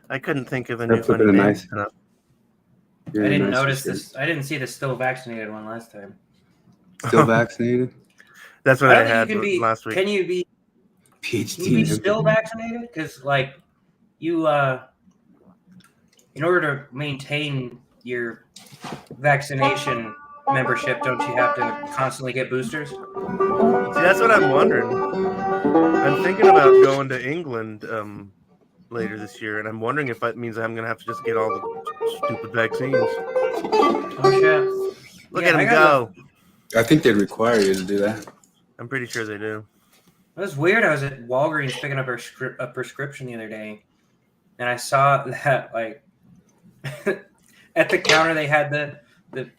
I couldn't think of a new funny name. Nice. I didn't notice this. I didn't see the still vaccinated one last time. Still vaccinated? That's what I had last week. Can you be still vaccinated? Because like you, in order to maintain your vaccination membership, don't you have to constantly get boosters? See, that's what I'm wondering. I'm thinking about going to England later this year, and I'm wondering if that means I'm going to have to just get all the stupid vaccines. Oh shit! Look at him go. I think they'd require you to do that. I'm pretty sure they do. It was weird. I was at Walgreens picking up a prescription the other day, and I saw that like at the counter they had the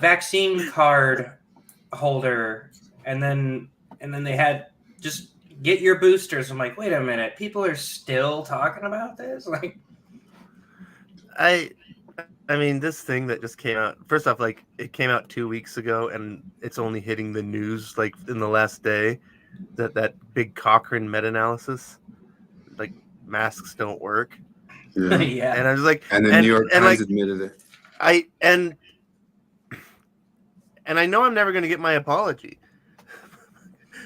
vaccine card holder, and then they had just get your boosters. I'm like, wait a minute, people are still talking about this? Like, I mean, this thing that just came out. First off, like it came out 2 weeks ago, and it's only hitting the news like in the last day. That big Cochrane meta-analysis, like masks don't work. Yeah. Yeah. And I was like, and the New York Times admitted it. And I know I'm never going to get my apology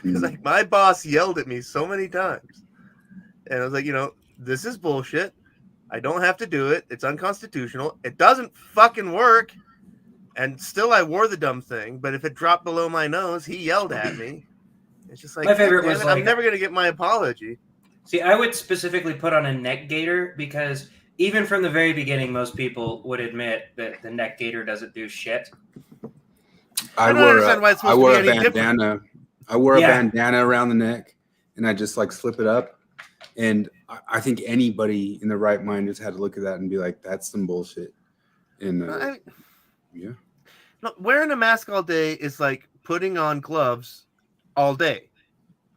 because like my boss yelled at me so many times, and I was like, this is bullshit. I don't have to do it. It's unconstitutional. It doesn't fucking work. And still, I wore the dumb thing. But if it dropped below my nose, he yelled at me. It's just like, my favorite was I'm never going to get my apology. See, I would specifically put on a neck gaiter because even from the very beginning, most people would admit that the neck gaiter doesn't do shit. I wore a bandana. I wore a bandana around the neck, and I just like slip it up. And I think anybody in the right mind just had to look at that and be like, "That's some bullshit." And yeah, no, wearing a mask all day is like putting on gloves all day.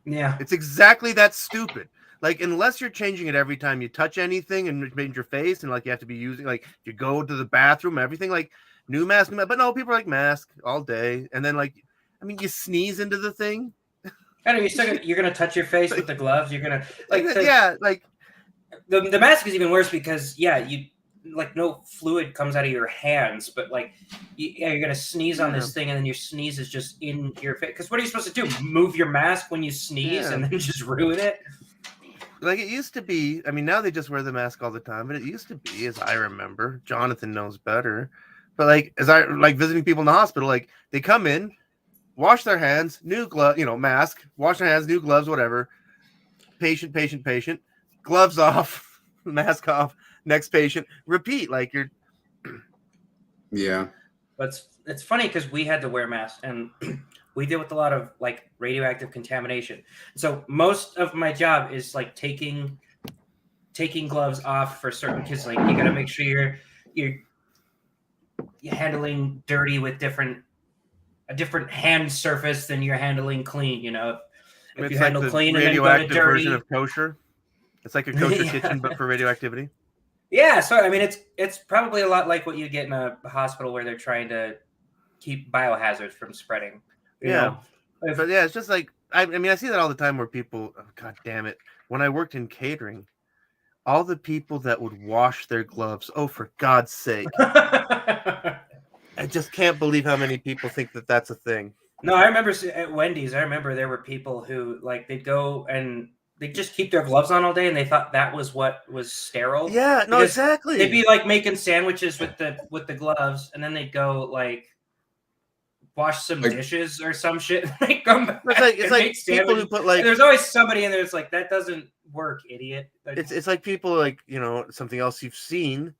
Yeah, it's exactly that stupid. Like, unless you're changing it every time you touch anything and change your face, and like you have to be using, like, if you go to the bathroom, everything, like new mask. But no, people are like mask all day, and then like, I mean, you sneeze into the thing. I know you're gonna touch your face with the gloves. You're gonna like the mask is even worse because you like no fluid comes out of your hands, but like you're gonna sneeze on this thing, and then your sneeze is just in your face. Because what are you supposed to do? Move your mask when you sneeze and then just ruin it? Like it used to be. I mean, now they just wear the mask all the time, but it used to be, as I remember, Jonathan knows better. But like, as I like visiting people in the hospital, like they come in, wash their hands, new glove, mask, wash their hands, new gloves, whatever. Patient, gloves off, mask off, next patient, repeat. Like you're. Yeah. But it's funny because we had to wear masks, and we deal with a lot of like radioactive contamination. So most of my job is like taking gloves off for certain kids. Like you got to make sure you're handling dirty with a different hand surface than you're handling clean. If you handle clean and then go to dirty, version of kosher. It's like a kosher kitchen, but for radioactivity. Yeah, so I mean, it's probably a lot like what you get in a hospital where they're trying to keep biohazards from spreading. You know? But yeah, it's just like I mean, I see that all the time where people. Oh, God damn it! When I worked in catering, all the people that would wash their gloves. Oh, for God's sake! I just can't believe how many people think that that's a thing. No, I remember at Wendy's. I remember there were people who like they'd go and they just keep their gloves on all day, and they thought that was what was sterile. Yeah, no, exactly. They'd be like making sandwiches with the gloves, and then they'd go like wash some dishes or some shit. Like come back it's like people who put like. And there's always somebody in there that's like, that doesn't work, idiot. Like, it's like people like something else you've seen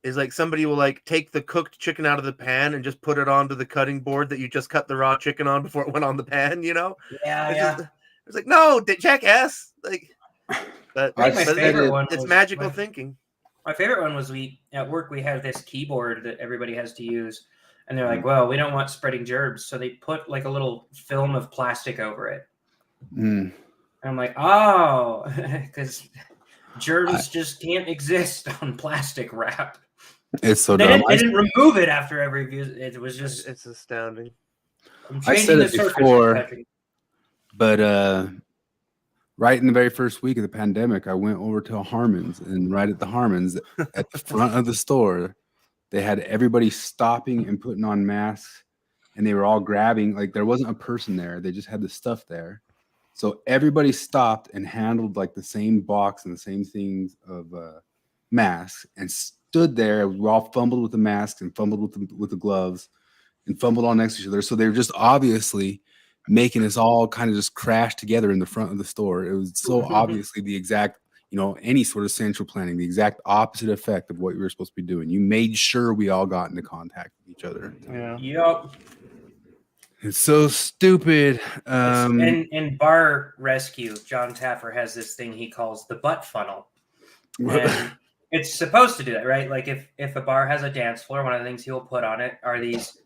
is like somebody will like take the cooked chicken out of the pan and just put it onto the cutting board that you just cut the raw chicken on before it went on the pan. It's like, no, jackass. Like, but my favorite one it's magical thinking. My favorite one was at work we have this keyboard that everybody has to use, and they're like, well, we don't want spreading germs, so they put like a little film of plastic over it. And I'm like, oh, because germs just can't exist on plastic wrap. It's so dumb. They didn't remove it after every view. It was just it's astounding. I said it before, but right in the very first week of the pandemic, I went over to Harmon's, and right at the Harmon's, at the front of the store, they had everybody stopping and putting on masks, and they were all grabbing. Like there wasn't a person there; they just had the stuff there. So everybody stopped and handled like the same box and the same things of masks, and stood there. We all fumbled with the masks and fumbled with the gloves and fumbled all next to each other. So they were just obviously making us all kind of just crash together in the front of the store. It was so obviously the exact, any sort of central planning, the exact opposite effect of what you were supposed to be doing. You made sure we all got into contact with each other. Yeah. Yep. It's so stupid. In Bar Rescue, John Taffer has this thing he calls the butt funnel. And it's supposed to do that, right? Like if a bar has a dance floor, one of the things he'll put on it are these.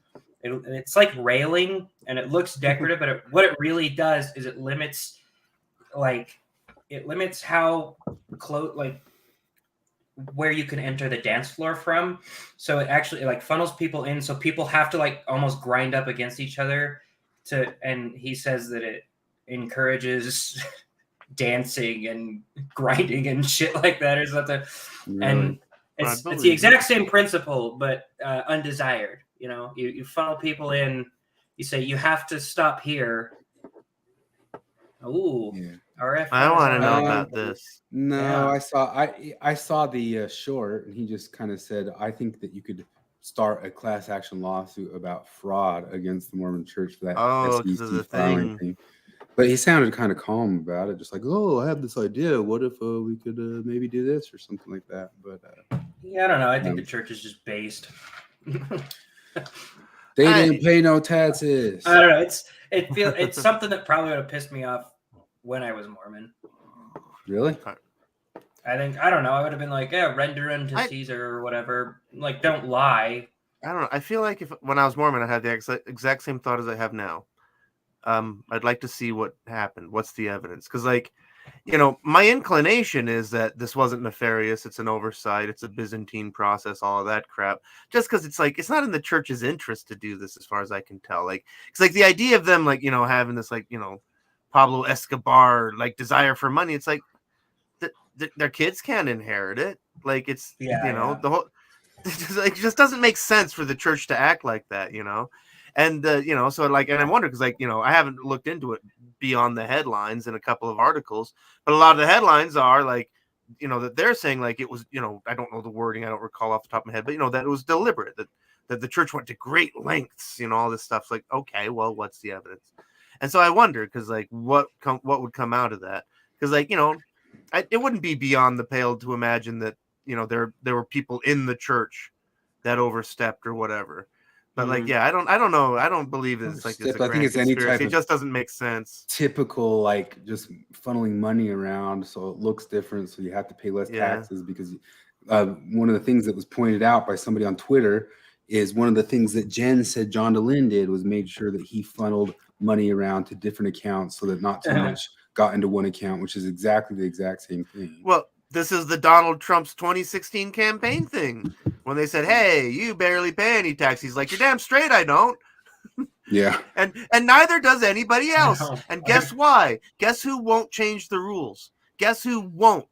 It's like railing, and it looks decorative, but what it really does is it limits how close, like where you can enter the dance floor from. So it actually like funnels people in, so people have to like almost grind up against each other and he says that it encourages dancing and grinding and shit like that or something. Really? And it's the exact same principle, but undesired. You funnel people in, you say you have to stop here. Ooh, yeah. RF. I want to know about this. No, yeah. I saw the short, and he just kind of said, I think that you could start a class action lawsuit about fraud against the Mormon Church for that. Oh, because of the thing. But he sounded kind of calm about it, just like, oh, I have this idea. What if we could maybe do this or something like that? But yeah, I don't know. I think the church is just based. They didn't pay no taxes. I don't know. It's something that probably would have pissed me off when I was Mormon. Really? I don't know. I would have been like, yeah, render unto Caesar or whatever. Like, don't lie. I don't know. I feel like when I was Mormon, I had the exact same thought as I have now. I'd like to see what happened. What's the evidence? Because, my inclination is that this wasn't nefarious. It's an oversight. It's a Byzantine process, all of that crap. Just because it's not in the church's interest to do this, as far as I can tell. It's the idea of them, having this, Pablo Escobar, desire for money. It's like their kids can't inherit it. The whole, it just doesn't make sense for the church to act like that, And, so and I wonder, because I haven't looked into it beyond the headlines in a couple of articles, but a lot of the headlines are that they're saying it was, I don't know the wording, I don't recall off the top of my head, but that it was deliberate, that the church went to great lengths, all this stuff's okay, well, what's the evidence? And so I wonder, because what would come out of that? Because it wouldn't be beyond the pale to imagine that, there were people in the church that overstepped or whatever. But I don't know. I don't believe it's it's a grand conspiracy. It just doesn't make sense. Typical, just funneling money around so it looks different, so you have to pay less taxes. Because one of the things that was pointed out by somebody on Twitter is one of the things that Jen said John DeLynn did was made sure that he funneled money around to different accounts so that not too much got into one account, which is exactly the exact same thing. Well, this is the Donald Trump's 2016 campaign thing. When they said, hey, you barely pay any tax. He's like, you're damn straight I don't. Yeah. And neither does anybody else. And guess why? Guess who won't change the rules? Guess who won't?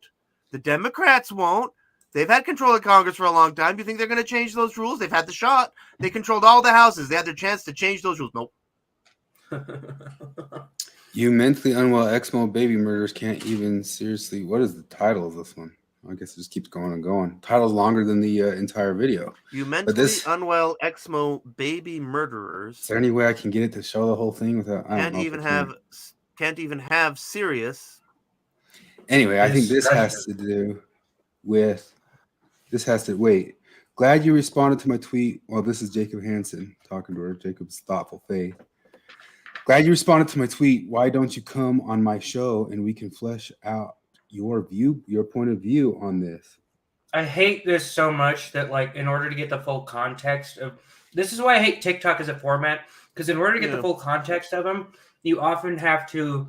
The Democrats won't. They've had control of Congress for a long time. Do you think they're going to change those rules? They've had the shot. They controlled all the houses. They had their chance to change those rules. Nope. You mentally unwell exmo baby murders can't even seriously. What is the title of this one? I guess it just keeps going and going. Title's longer than the entire video. You mentally unwell exmo baby murderers. Is there any way I can get it to show the whole thing without? Can't even have serious. Anyway, I think this has to do with. Wait. Glad you responded to my tweet. Well, this is Jacob Hansen talking to her. Jacob's thoughtful faith. Glad you responded to my tweet. Why don't you come on my show and we can flesh out your point of view on this? I hate this so much that in order to get the full context of this is why I hate TikTok as a format, because in order to get the full context of them, you often have to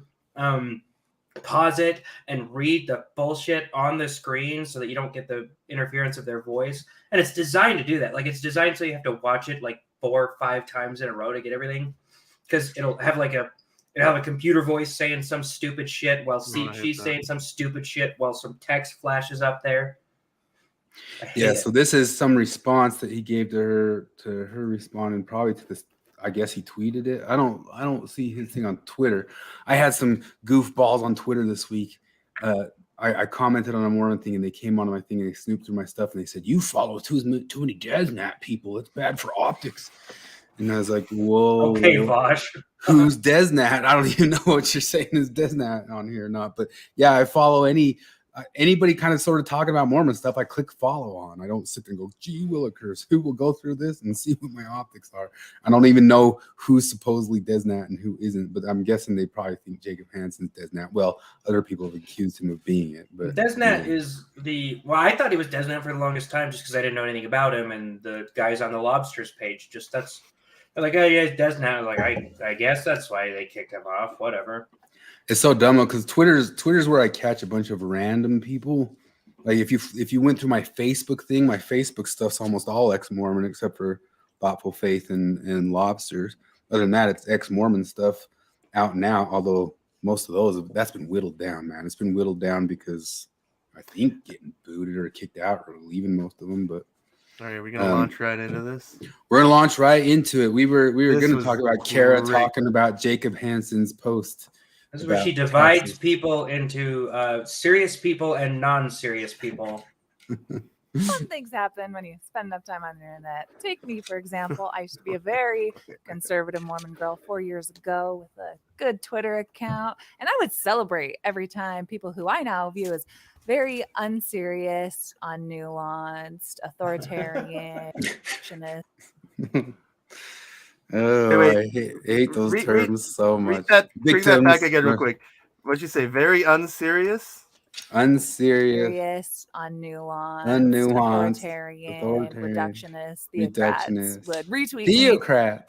pause it and read the bullshit on the screen so that you don't get the interference of their voice. And it's designed to do that. It's designed so you have to watch it 4 or 5 times in a row to get everything. Because it'll have have a computer voice saying some stupid shit while she's saying some stupid shit while some text flashes up there. Yeah, so this is some response that he gave to her responding probably to this. I guess he tweeted it. I don't see his thing on Twitter. I had some goofballs on Twitter this week. I commented on a Mormon thing and they came onto my thing and they snooped through my stuff and they said, "You follow too many Desnat people. It's bad for optics." And I was like, "Whoa, okay, Vosh. Who's Desnat? I don't even know what you're saying is Desnat on here or not." But yeah, I follow anybody kind of sort of talking about Mormon stuff. I click follow on. I don't sit there and go, "Gee willikers, who will go through this and see what my optics are?" I don't even know who's supposedly Desnat and who isn't, but I'm guessing they probably think Jacob Hansen's Desnat. Well, other people have accused him of being it. But Desnat is I thought he was Desnat for the longest time just because I didn't know anything about him, and the guys on the Lobsters page they're like, "Oh yeah, Desnat." I was like, I guess that's why they kicked him off. Whatever. It's so dumb because Twitter's where I catch a bunch of random people. Like if you went through my Facebook thing, my Facebook stuff's almost all ex-Mormon except for Thoughtful Faith and Lobsters. Other than that, it's ex-Mormon stuff out now. Although most of that's been whittled down, man. It's been whittled down because I think getting booted or kicked out or leaving most of them. But all right, are we gonna launch right into this? We're gonna launch right into it. We were gonna talk about Kara talking about Jacob Hansen's post. This is where she divides people into serious people and non-serious people. Fun things happen when you spend enough time on the internet. Take me, for example. I used to be a very conservative Mormon girl 4 years ago with a good Twitter account. And I would celebrate every time people who I now view as very unserious, unnuanced, authoritarian, Oh, I hate those terms so much. Bring that back again real quick. What'd you say? Very unserious? Unserious, unnuanced, authoritarian, reductionist, theocrats would retweet theocrats.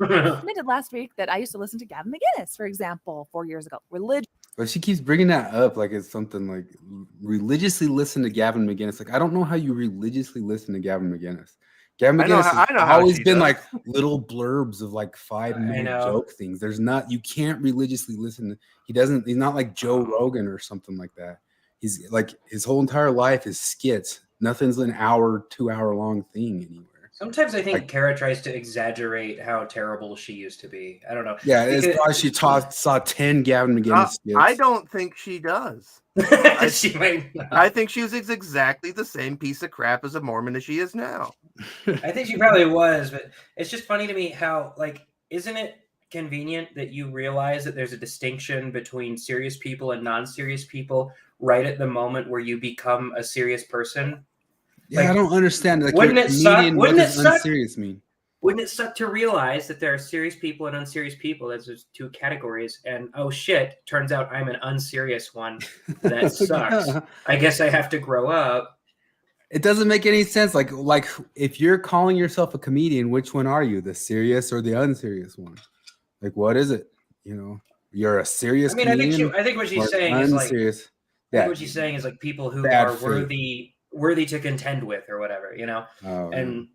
Admitted last week that I used to listen to Gavin McInnes, for example, 4 years ago. But she keeps bringing that up like it's something like religiously listen to Gavin McInnes. Like I don't know how you religiously listen to Gavin McInnes. Gavin McInnes has always been like little blurbs of like 5-minute joke things. You can't religiously listen. He's not like Joe Rogan or something like that. He's like his whole entire life is skits. Nothing's an hour, 2 hour long thing anywhere. Sometimes I think Kara tries to exaggerate how terrible she used to be. I don't know. Yeah, it's probably she saw 10 Gavin McInnes skits. I don't think she does. She might not. I think she was exactly the same piece of crap as a Mormon as she is now. I think she probably was, but it's just funny to me how, like, isn't it convenient that you realize that there's a distinction between serious people and non-serious people right at the moment where you become a serious person? Yeah, I don't understand. Like, wouldn't it suck? Wouldn't it suck? Unserious mean? Wouldn't it suck to realize that there are serious people and unserious people? There's two categories, and oh shit, turns out I'm an unserious one. That sucks. Yeah. I guess I have to grow up. It doesn't make any sense. Like if you're calling yourself a comedian, which one are you? The serious or the unserious one? Like, what is it? You know, you're a serious comedian. I think what she's saying is like. I think what she's saying is like people who are worthy to contend with or whatever, you know? And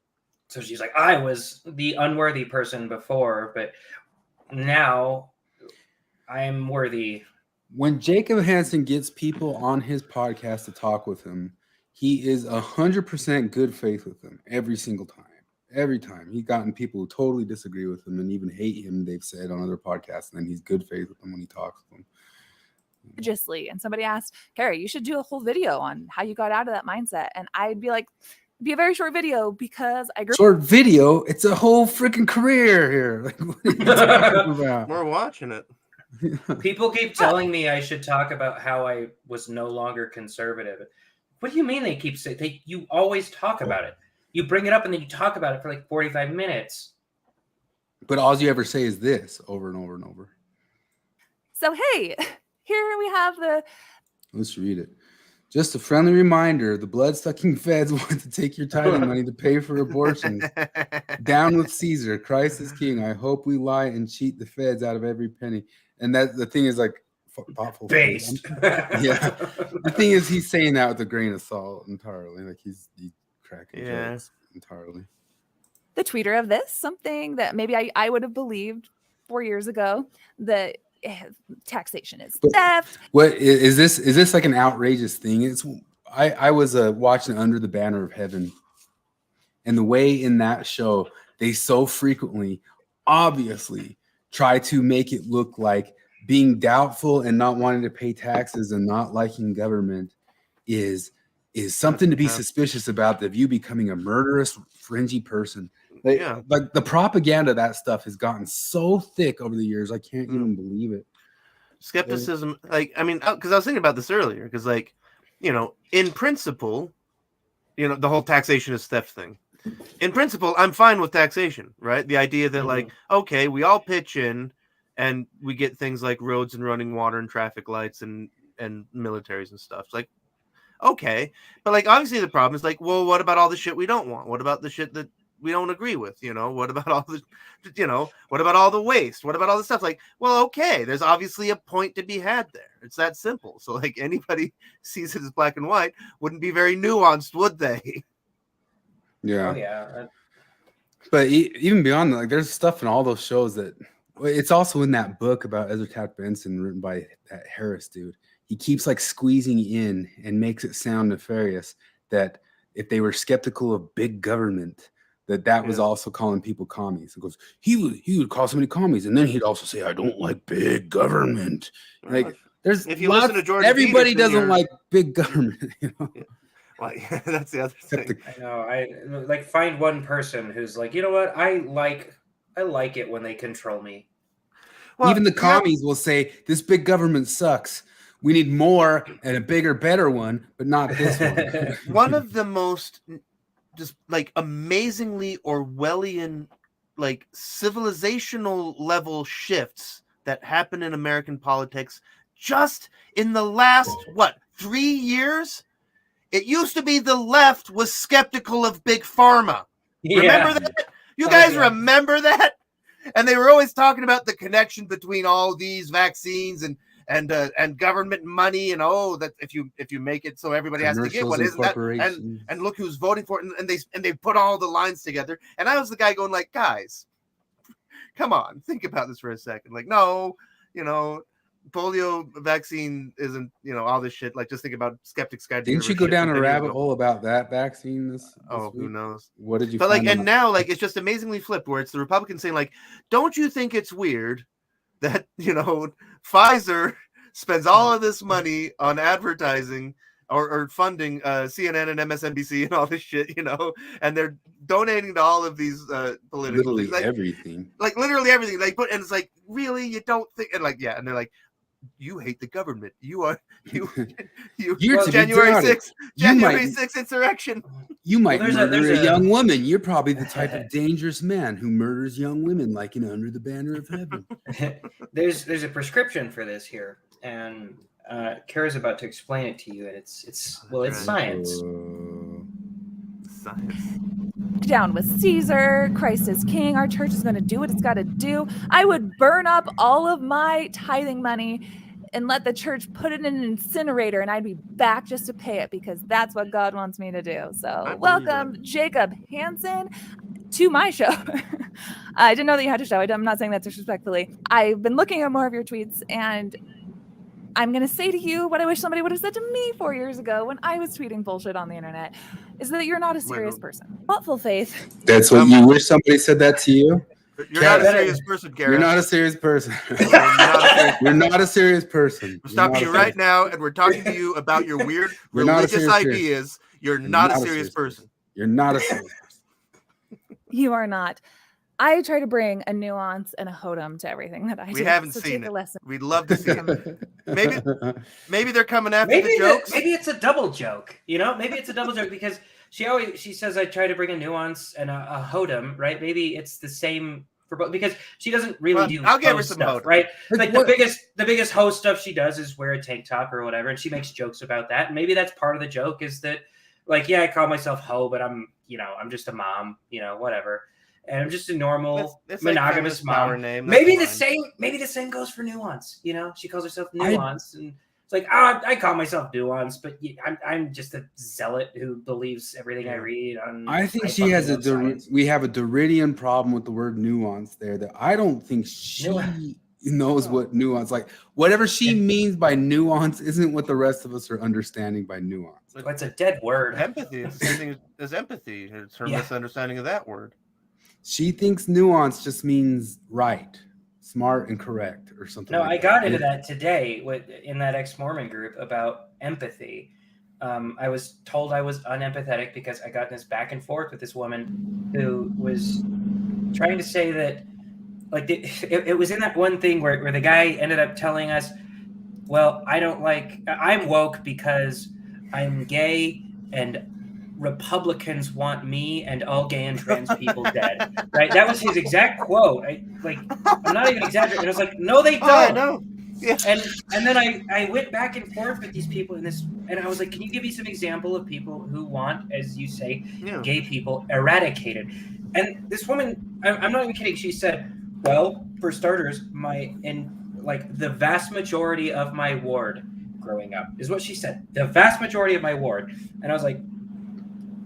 so she's like, I was the unworthy person before, but now I'm worthy. When Jacob Hansen gets people on his podcast to talk with him, he is 100% good faith with them every single time. Every time. He's gotten people who totally disagree with him and even hate him, they've said on other podcasts, and then he's good faith with them when he talks with them. Religiously, and somebody asked, Carrie, you should do a whole video on how you got out of that mindset, and I'd be like, it'd be a very short video because I grew short video. It's a whole freaking career here. Like, what are you talking about? We're watching it. People keep telling me I should talk about how I was no longer conservative. What do you mean they keep saying? You always talk about it. You bring it up and then you talk about it for like 45 minutes. But all you ever say is this over and over and over. So hey. Here we have Let's read it. Just a friendly reminder, the blood-sucking feds want to take your tithing money to pay for abortions. Down with Caesar. Christ is king. I hope we lie and cheat the feds out of every penny. And that the thing is like thoughtful. Based. Yeah. The thing is he's saying that with a grain of salt entirely. Like he's cracking jokes entirely. The tweeter of this, something that maybe I would have believed 4 years ago, that taxation is theft. What is this? Is this like an outrageous thing? I was watching Under the Banner of Heaven, and the way in that show they so frequently, obviously, try to make it look like being doubtful and not wanting to pay taxes and not liking government is something to be suspicious about, of you becoming a murderous, fringy person. Like the propaganda of that stuff has gotten so thick over the years, I can't even believe it. Skepticism, like, I mean, because I was thinking about this earlier, because, like, you know, in principle, you know, the whole taxation is theft thing. In principle, I'm fine with taxation, right? The idea that, like, okay, we all pitch in and we get things like roads and running water and traffic lights and militaries and stuff. It's like, okay. But, like, obviously the problem is, like, well, what about all the shit we don't want? What about the shit that we don't agree with? You know, what about all the, you know, what about all the waste? What about all the stuff? Like, well, okay, there's obviously a point to be had there. It's that simple. So, like, anybody sees it as black and white wouldn't be very nuanced, would they? Yeah. Oh, yeah. But even beyond that, like, there's stuff in all those shows that it's also in that book about Ezra Taft Benson written by that Harris dude. He keeps like squeezing in and makes it sound nefarious that if they were skeptical of big government, that was also calling people commies. He goes, he would call somebody commies, and then he'd also say, I don't like big government. Like, there's if you listen to Jordan everybody Peterson, doesn't like big government, you know. Well, yeah, that's the other thing. I know. I like find one person who's like, you know what? I like it when they control me. Well, even the commies will say this big government sucks. We need more and a bigger, better one, but not this one. One of the most just like amazingly Orwellian, like civilizational level shifts that happen in American politics just in the last, 3 years? It used to be the left was skeptical of big pharma. Yeah. Remember that? You guys remember that? And they were always talking about the connection between all these vaccines and government money, and that if you make it so everybody has to get one, isn't that? And look who's voting for it, and they put all the lines together. And I was the guy going like, guys, come on, think about this for a second. Like, no, you know, polio vaccine isn't, you know, all this shit. Like, just think about Skeptics Guide. Didn't you go down a rabbit hole about that vaccine this week? Who knows? What did you? But like, and now like it's just amazingly flipped, where it's the Republicans saying like, don't you think it's weird that, you know, Pfizer spends all of this money on advertising or funding CNN and MSNBC and all this shit, you know, and they're donating to all of these political literally like, everything. Like literally everything. Like, and it's like, really, you don't think? And like, yeah, and they're like, you hate the government. You're January 6th, January 6th insurrection. You might murder a young woman. You're probably the type of dangerous man who murders young women, like in Under the Banner of Heaven. There's a prescription for this here, and Kara's about to explain it to you, and it's science. Science. Down with Caesar, Christ is king, our church is going to do what it's got to do. I would burn up all of my tithing money and let the church put it in an incinerator, and I'd be back just to pay it, because that's what God wants me to do. So welcome, Jacob Hansen, to my show. I didn't know that you had a show. I'm not saying that disrespectfully. I've been looking at more of your tweets, and I'm going to say to you what I wish somebody would have said to me 4 years ago when I was tweeting bullshit on the internet, is that you're not a serious person. Thoughtful faith. That's what you wish somebody said that to you? You're not a serious person, Garrett. You're not a serious person. You're not a serious person. We're stopping you right now, and we're talking to you about your weird religious ideas. You're not a serious person. You're not a serious person. You are not. I try to bring a nuance and a hodum to everything that I do. We haven't seen it. We'd love to see it. Maybe they're coming after the jokes. Maybe it's a double joke. You know, maybe it's a double joke, because she says I try to bring a nuance and a hodum, right? Maybe it's the same for both, because she doesn't really do. I'll give her some stuff, hodum. Right? Like the biggest host stuff she does is wear a tank top or whatever, and she makes jokes about that. And maybe that's part of the joke, is that, like, yeah, I call myself ho, but I'm just a mom, whatever. And I'm just a normal monogamous mom. Name. Maybe the same goes for nuance. She calls herself nuance, and it's like, I call myself nuance, but I'm just a zealot who believes everything I read. I think she has we have a Derridian problem with the word nuance there that I don't think she knows what nuance, like whatever she means by nuance isn't what the rest of us are understanding by nuance. It's a dead word. Empathy. It's the same thing as empathy. It's her misunderstanding of that word. She thinks nuance just means right, smart, and correct, or something. No, like I got into that today in that ex-Mormon group about empathy. I was told I was unempathetic because I got in this back and forth with this woman who was trying to say that, like, it was in that one thing where the guy ended up telling us, well, I'm woke because I'm gay and Republicans want me and all gay and trans people dead. Right? That was his exact quote. I'm not even exaggerating. And I was like, no, they don't. I know. Yeah. And then I went back and forth with these people and I was like, can you give me some example of people who want, as you say, gay people eradicated? And this woman, I'm not even kidding, she said, well, for starters, the vast majority of my ward growing up is what she said. The vast majority of my ward. And I was like,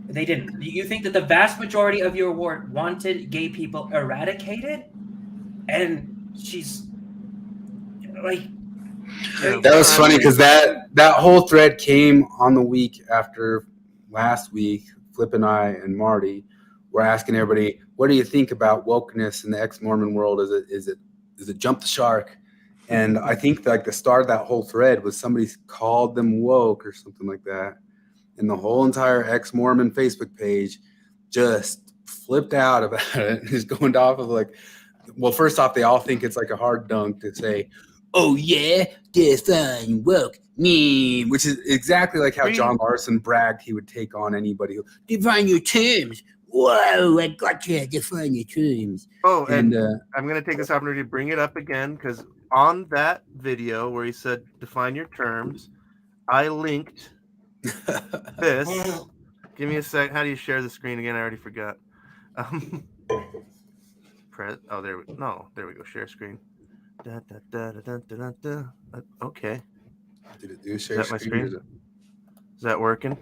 they didn't. You think that the vast majority of your ward wanted gay people eradicated? And she's like, that was funny because that whole thread came on the week after last week. Flip and I and Marty were asking everybody, what do you think about wokeness in the ex-Mormon world? Is it jump the shark? And I think like the start of that whole thread was somebody called them woke or something like that. And the whole entire ex-Mormon Facebook page just flipped out about it and is going off of like, well, first off, they all think it's like a hard dunk to say, oh yeah, define woke me, which is exactly like how John Larson bragged he would take on anybody who define your terms. Whoa, I got you, define your terms. Oh, and I'm going to take this opportunity to bring it up again because on that video where he said define your terms, I linked this. Give me a sec. How do you share the screen again? I already forgot. Oh, there we go. Share screen. Okay. Did it do share screen? Is that working?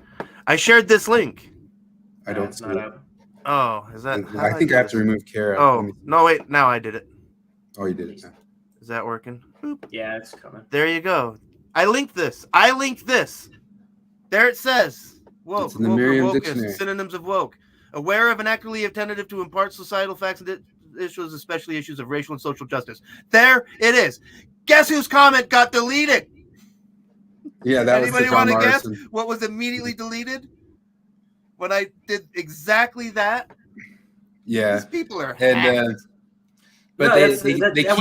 I shared this link. I don't see it. Oh, is that? I think I have to remove Kara. Oh, no, wait. Now I did it. Oh, you did it. Now. Is that working? Boop. Yeah, it's coming. There you go. I linked this. There it says. Woke. It's in the Merriam Dictionary. Synonyms of woke. Aware of and actively attentive to impart societal facts and issues, especially issues of racial and social justice. There it is. Guess whose comment got deleted? Yeah, that was Anybody want to guess what was immediately deleted when I did exactly that? Yeah, these people are and but no, that was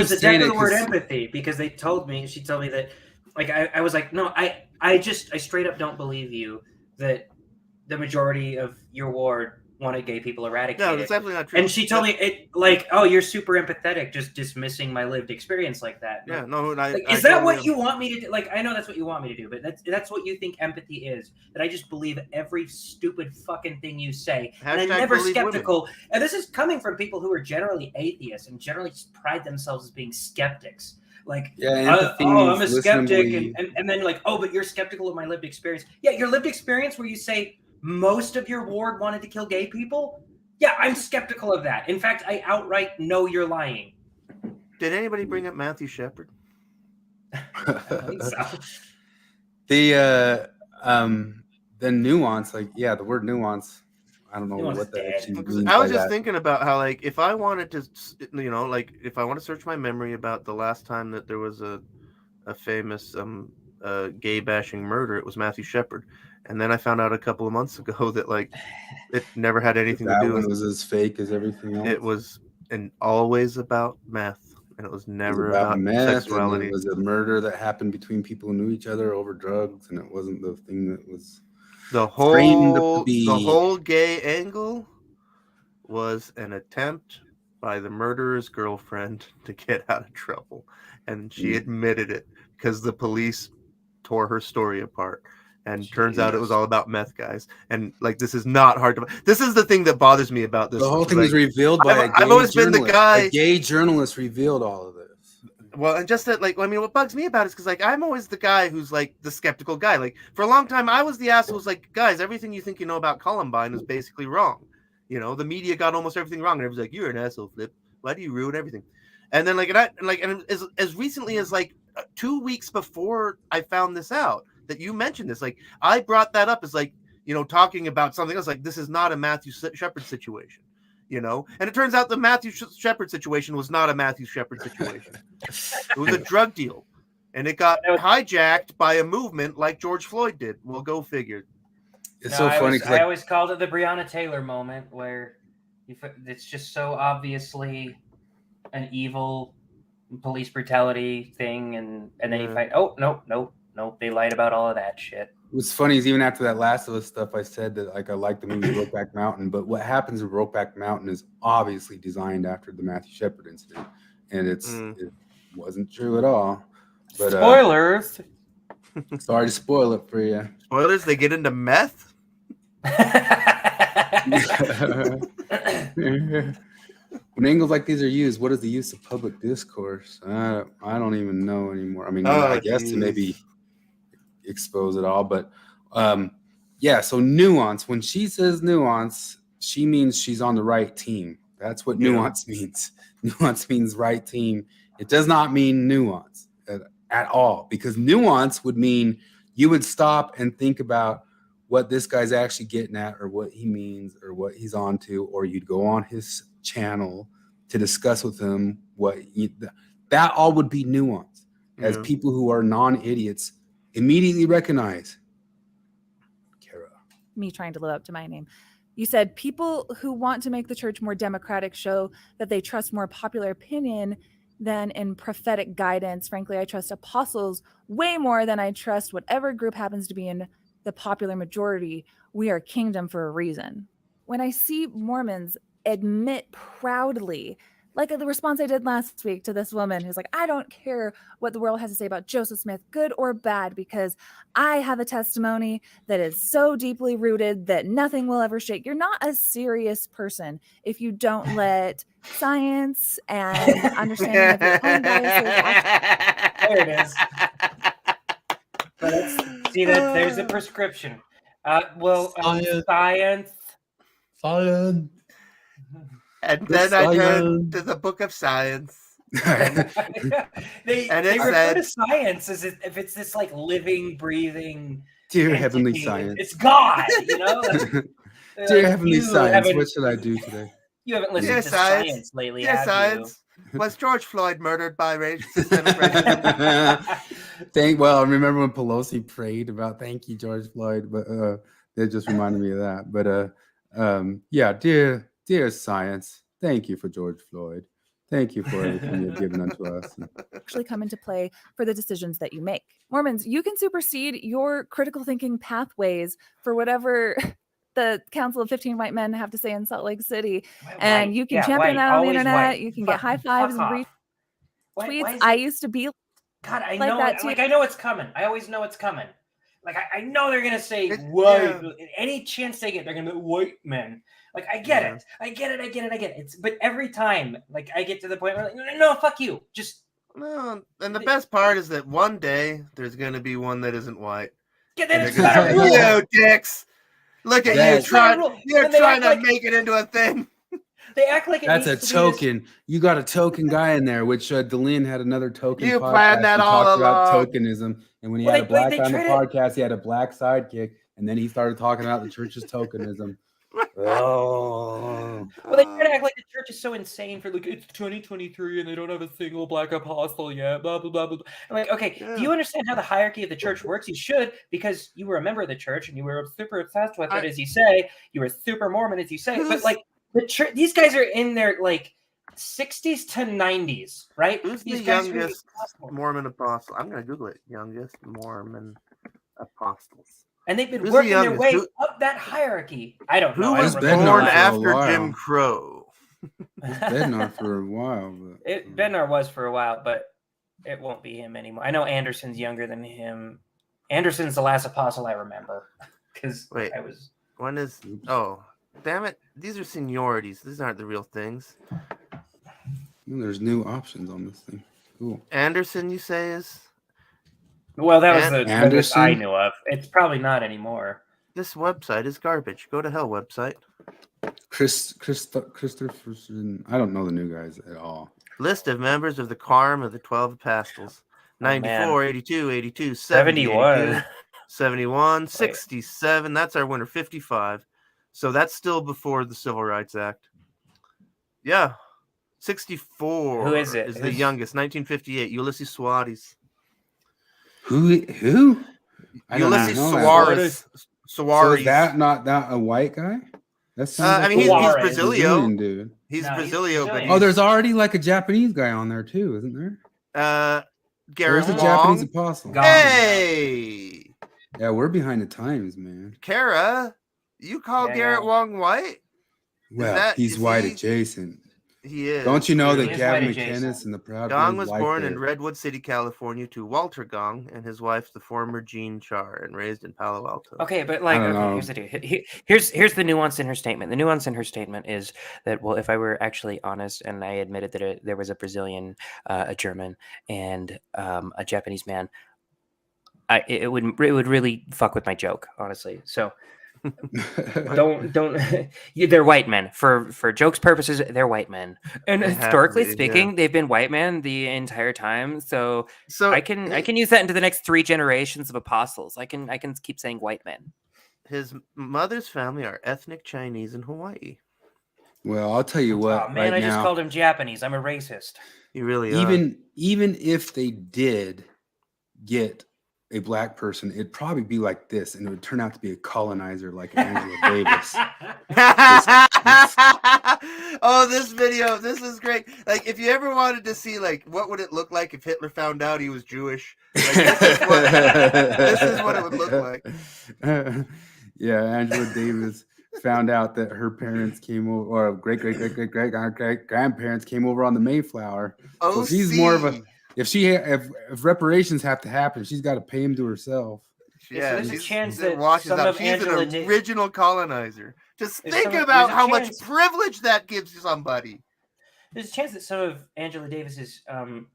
the depth of the word empathy because she told me that like I was like, no, I straight up don't believe you that the majority of your ward wanted gay people eradicated. No, that's definitely not true. And she told me it like, oh, you're super empathetic, just dismissing my lived experience like that. Yeah, no. Is that what you want me to do? Like, I know that's what you want me to do, but that's what you think empathy is. That I just believe every stupid fucking thing you say, and I'm never skeptical. Women. And this is coming from people who are generally atheists and generally pride themselves as being skeptics. Like, I'm a skeptic, and then like, oh, but you're skeptical of my lived experience. Yeah, your lived experience where you say most of your ward wanted to kill gay people? Yeah, I'm skeptical of that. In fact, I outright know you're lying. Did anybody bring up Matthew Shepard? I think so. The nuance, like, yeah, the word nuance, I don't know what that actually means. I was just thinking about how, like, if I wanted to, like, if I want to search my memory about the last time that there was a famous gay bashing murder, it was Matthew Shepard. And then I found out a couple of months ago that like it never had anything to do with it. Was as fake as everything else. It was always about meth, and it was never about meth, sexuality. It was a murder that happened between people who knew each other over drugs, and it wasn't the thing that was the whole gay angle was an attempt by the murderer's girlfriend to get out of trouble, and she admitted it because the police tore her story apart. And turns out it was all about meth guys. And like, this is not hard to. This is the thing that bothers me about this. The whole thing was revealed by a gay I've always been the guy. A gay journalist revealed all of this. Well, and just that, like, I mean, what bugs me about it is because, like, I'm always the guy who's like the skeptical guy. Like, for a long time, I was the asshole who's like, guys, everything you think you know about Columbine is basically wrong. You know, the media got almost everything wrong, and everyone's like, you're an asshole, Flip. Why do you ruin everything? And then and as recently as like 2 weeks before I found this out that you mentioned this, like I brought that up as like, talking about something else, like this is not a Matthew Shepard situation, and it turns out the Matthew Shepard situation was not a Matthew Shepard situation. It was a drug deal, and it got hijacked by a movement like George Floyd did. Well, go figure. It's so funny because I always called it the Breonna Taylor moment, where it's just so obviously an evil police brutality thing, and then you find, oh, nope, they lied about all of that shit. What's funny is even after that Last of Us stuff, I said that like I like the movie Brokeback Mountain, but what happens in Brokeback Mountain is obviously designed after the Matthew Shepard incident, and it wasn't true at all. But, spoilers. Sorry to spoil it for you. Spoilers. They get into meth. When angles like these are used, what is the use of public discourse? I don't even know anymore. I mean, I guess to maybe expose it all, but so nuance. When she says nuance, she means she's on the right team. That's what nuance means. Nuance means right team. It does not mean nuance at all, because nuance would mean you would stop and think about what this guy's actually getting at, or what he means, or what he's on to, or you'd go on his channel to discuss with him that all would be nuance, as people who are non-idiots immediately recognize. Kara. Me trying to live up to my name. You said people who want to make the church more democratic show that they trust more popular opinion than in prophetic guidance. Frankly, I trust apostles way more than I trust whatever group happens to be in the popular majority. We are kingdom for a reason. When I see Mormons admit proudly, like the response I did last week to this woman who's like, I don't care what the world has to say about Joseph Smith, good or bad, because I have a testimony that is so deeply rooted that nothing will ever shake. You're not a serious person if you don't let science and understanding of your own biases. There it is. But see, there's a prescription. Science. And then I turned to the book of science. They refer to science as if it's this like living, breathing, dear heavenly science. It's God, Dear heavenly science, what should I do today? You haven't listened to science lately, have you? Was George Floyd murdered by systemic racism? Well, I remember when Pelosi prayed about thank you, George Floyd, but that just reminded me of that. But dear science, thank you for George Floyd. Thank you for everything you've given unto us. Actually come into play for the decisions that you make. Mormons, you can supersede your critical thinking pathways for whatever the Council of 15 White Men have to say in Salt Lake City. And you can champion that on the internet. White. You can get high fives and retweets. I used to be God, I know that too. Like I know it's coming. I always know it's coming. Like I know they're gonna say white. Yeah. Any chance they get, they're gonna be white men. Like I get it. I get it. But every time, like I get to the point where like, no, fuck you. Just no. And the best part is that one day there's gonna be one that isn't white. Yeah, then it's not a rule. You dicks. Look at you trying. You're trying to make it into a thing. They act like that's a token. You got a token guy in there, which Deline had another token. You planned that all along. About tokenism, and when he had a black guy on the podcast, he had a black sidekick, and then he started talking about the church's tokenism. Well, they try to act like the church is so insane for like it's 2023 and they don't have a single black apostle yet. Blah blah blah blah. I'm like, okay, do you understand how the hierarchy of the church works? You should, because you were a member of the church and you were super obsessed with it, as you say. You were super Mormon, as you say. But like the church, these guys are in their like 60s to 90s, right? Who's the youngest Mormon apostle? I'm gonna Google it. Youngest Mormon apostles. And they've been working their way up that hierarchy. I don't know. Who was born after Jim Crow? Bednar for a while. Bednar was for a while, but it won't be him anymore. I know Anderson's younger than him. Anderson's the last apostle I remember. Because I was... When is... Oh, damn it. These are seniorities. These aren't the real things. There's new options on this thing. Cool. Anderson, you say, is... Well, that was the Anderson I knew of. It's probably not anymore. This website is garbage. Go to hell website. Christopherson. I don't know the new guys at all. List of members of the Quorum of the 12 Apostles. 94, 82, 82, 70, 71. 82, 71, 67. That's our winner, 55. So that's still before the Civil Rights Act. Yeah. 64 Who is it? Is the youngest, 1958, Ulysses Suarez. Who? Ulysses Suarez. So is that not a white guy? That sounds I mean, he's Brazilian, dude. He's Brazilian, but oh, there's already like a Japanese guy on there too, isn't there? Garrett Where's the Wong? Japanese apostle? Hey, yeah, we're behind the times, man. Kara, you call Garrett Wong white? Well, he's white adjacent. He is. Don't you know that Gavin McInnes and the Proud Gong was born in Redwood City, California, to Walter Gong and his wife, the former Jean Char, and raised in Palo Alto. Okay, but like, here's the deal. Here's the nuance in her statement. The nuance in her statement is that, well, if I were actually honest and I admitted that there was a Brazilian, a German, and a Japanese man, it would really fuck with my joke, honestly. So. don't they're white men for jokes purposes. They're white men, and historically speaking, they've been white men the entire time. So I can use that into the next 3 generations of apostles. I can keep saying white men. His mother's family are ethnic Chinese in Hawaii. Well, I'll tell you what. Oh, man, I just called him Japanese. I'm a racist. You really are. Even if they did get a black person, it'd probably be like this, and it would turn out to be a colonizer like Angela Davis. Oh, this video, this is great. Like, if you ever wanted to see, like, what would it look like if Hitler found out he was Jewish? Like, this is what it would look like. Yeah, Angela Davis found out that her parents came over, or great grandparents came over on the Mayflower. So she's more of a if reparations have to happen, she's got to pay them to herself. Yeah, so there's a chance that washes some out. of She's an original colonizer. Just think there's about how much privilege that gives somebody. There's a chance that some of Angela Davis's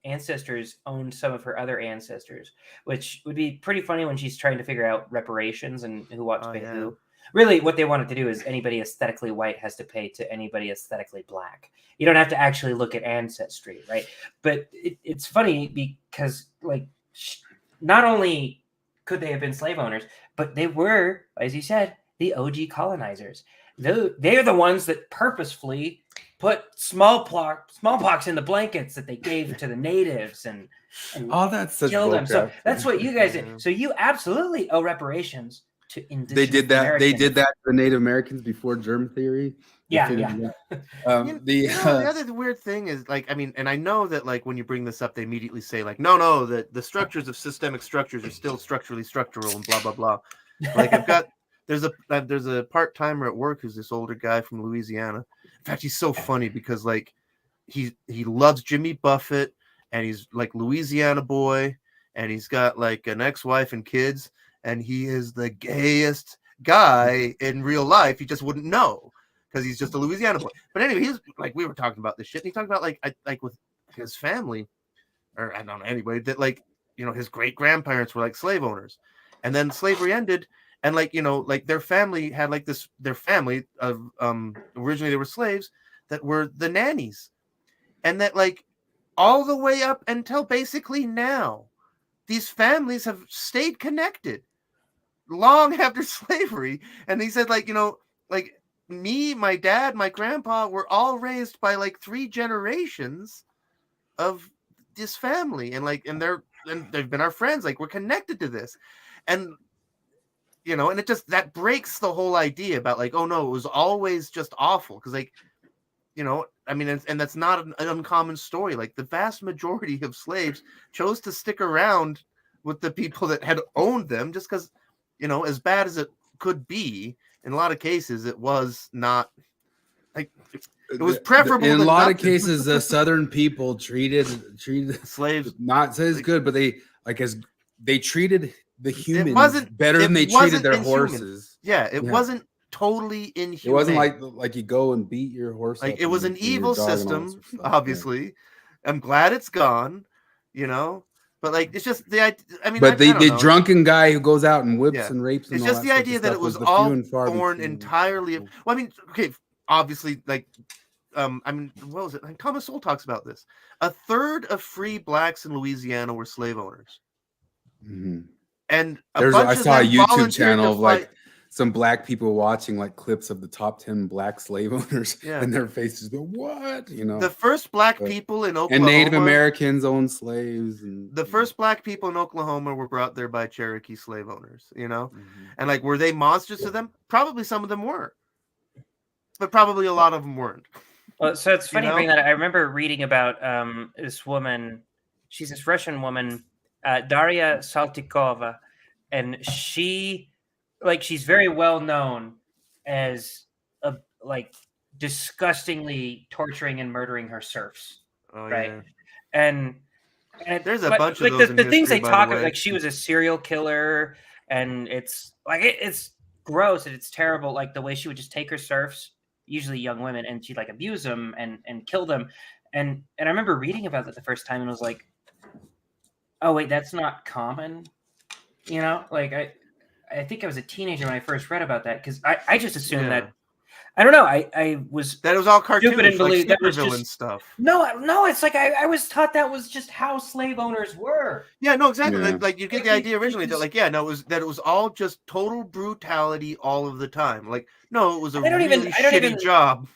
ancestors owned some of her other ancestors, which would be pretty funny when she's trying to figure out reparations and who ought to pay who. Really, what they wanted to do is anybody aesthetically white has to pay to anybody aesthetically black. You don't have to actually look at ancestry, right? But it's funny because, like, not only could they have been slave owners, but they were, as you said, the OG colonizers. They're the ones that purposefully put smallpox in the blankets that they gave to the natives and that's such killed them. So that's what you guys did. So you absolutely owe reparations to indigenous They did that. Americans. They did that to the Native Americans before germ theory. Yeah. The other weird thing is, like, I mean, and I know that, like, when you bring this up, they immediately say, like, no, that the structures of systemic structures are still structurally structural and blah blah blah. Like, there's a part timer at work who's this older guy from Louisiana. In fact, he's so funny because, like, he loves Jimmy Buffett and he's like Louisiana boy and he's got like an ex-wife and kids. And he is the gayest guy in real life. He just wouldn't know because he's just a Louisiana boy. But anyway, he's like, we were talking about this shit. And he talked about like with his family, or I don't know, anyway, that, like, you know, his great grandparents were like slave owners, and then slavery ended, and, like, you know, like their family had like this. Their family of originally they were slaves that were the nannies, and that, like, all the way up until basically now, these families have stayed connected long after slavery. And he said, like, you know, like me, my dad, my grandpa were all raised by like 3 generations of this family, and like, and they've been our friends. Like, we're connected to this, and you know, and it just that breaks the whole idea about like, oh no, it was always just awful, because, like, you know, I mean, and that's not an uncommon story. Like, the vast majority of slaves chose to stick around with the people that had owned them, just because, you know, as bad as it could be, in a lot of cases, it was not like it was preferable. In a lot of cases, the Southern people treated slaves not as good, but they treated the humans better than they treated their horses. Yeah, it wasn't totally inhuman. It wasn't like you go and beat your horse. Like, it was an evil system, obviously. Yeah. I'm glad it's gone, you know. But, like, it's just the idea. I mean, the drunken guy who goes out and whips and rapes. It's just the idea that it was all born entirely. Well, I mean, okay, obviously, like, what was it? Like, Thomas Sowell talks about this. A third of free blacks in Louisiana were slave owners. Mm-hmm. And I saw a YouTube channel of like some black people watching like clips of the top 10 black slave owners, and their faces go, "What?" You know, the first black people in Oklahoma and Native Americans owned slaves, and the first black people in Oklahoma were brought there by Cherokee slave owners. You know, and like, were they monsters to them? Probably some of them were, but probably a lot of them weren't. Well, so it's funny bringing that. I remember reading about this woman. She's this Russian woman, Daria Saltykova, and she's very well known as disgustingly torturing and murdering her serfs. Right, and there's a bunch of those. The things they talk about, like she was a serial killer, and it's like it's gross and it's terrible. Like the way she would just take her serfs, usually young women, and she'd like abuse them and kill them. And I remember reading about that the first time and was like, oh wait, that's not common. You know, like I think I was a teenager when I first read about that, because I just assumed that, I don't know, I was that it was all cartoons, stupid and believed like that was villain just stuff. No, it's like I was taught that was just how slave owners were. Yeah, no, exactly. Yeah. Like you get the idea originally that it was all just total brutality all of the time. Like, no, it was a really shitty job.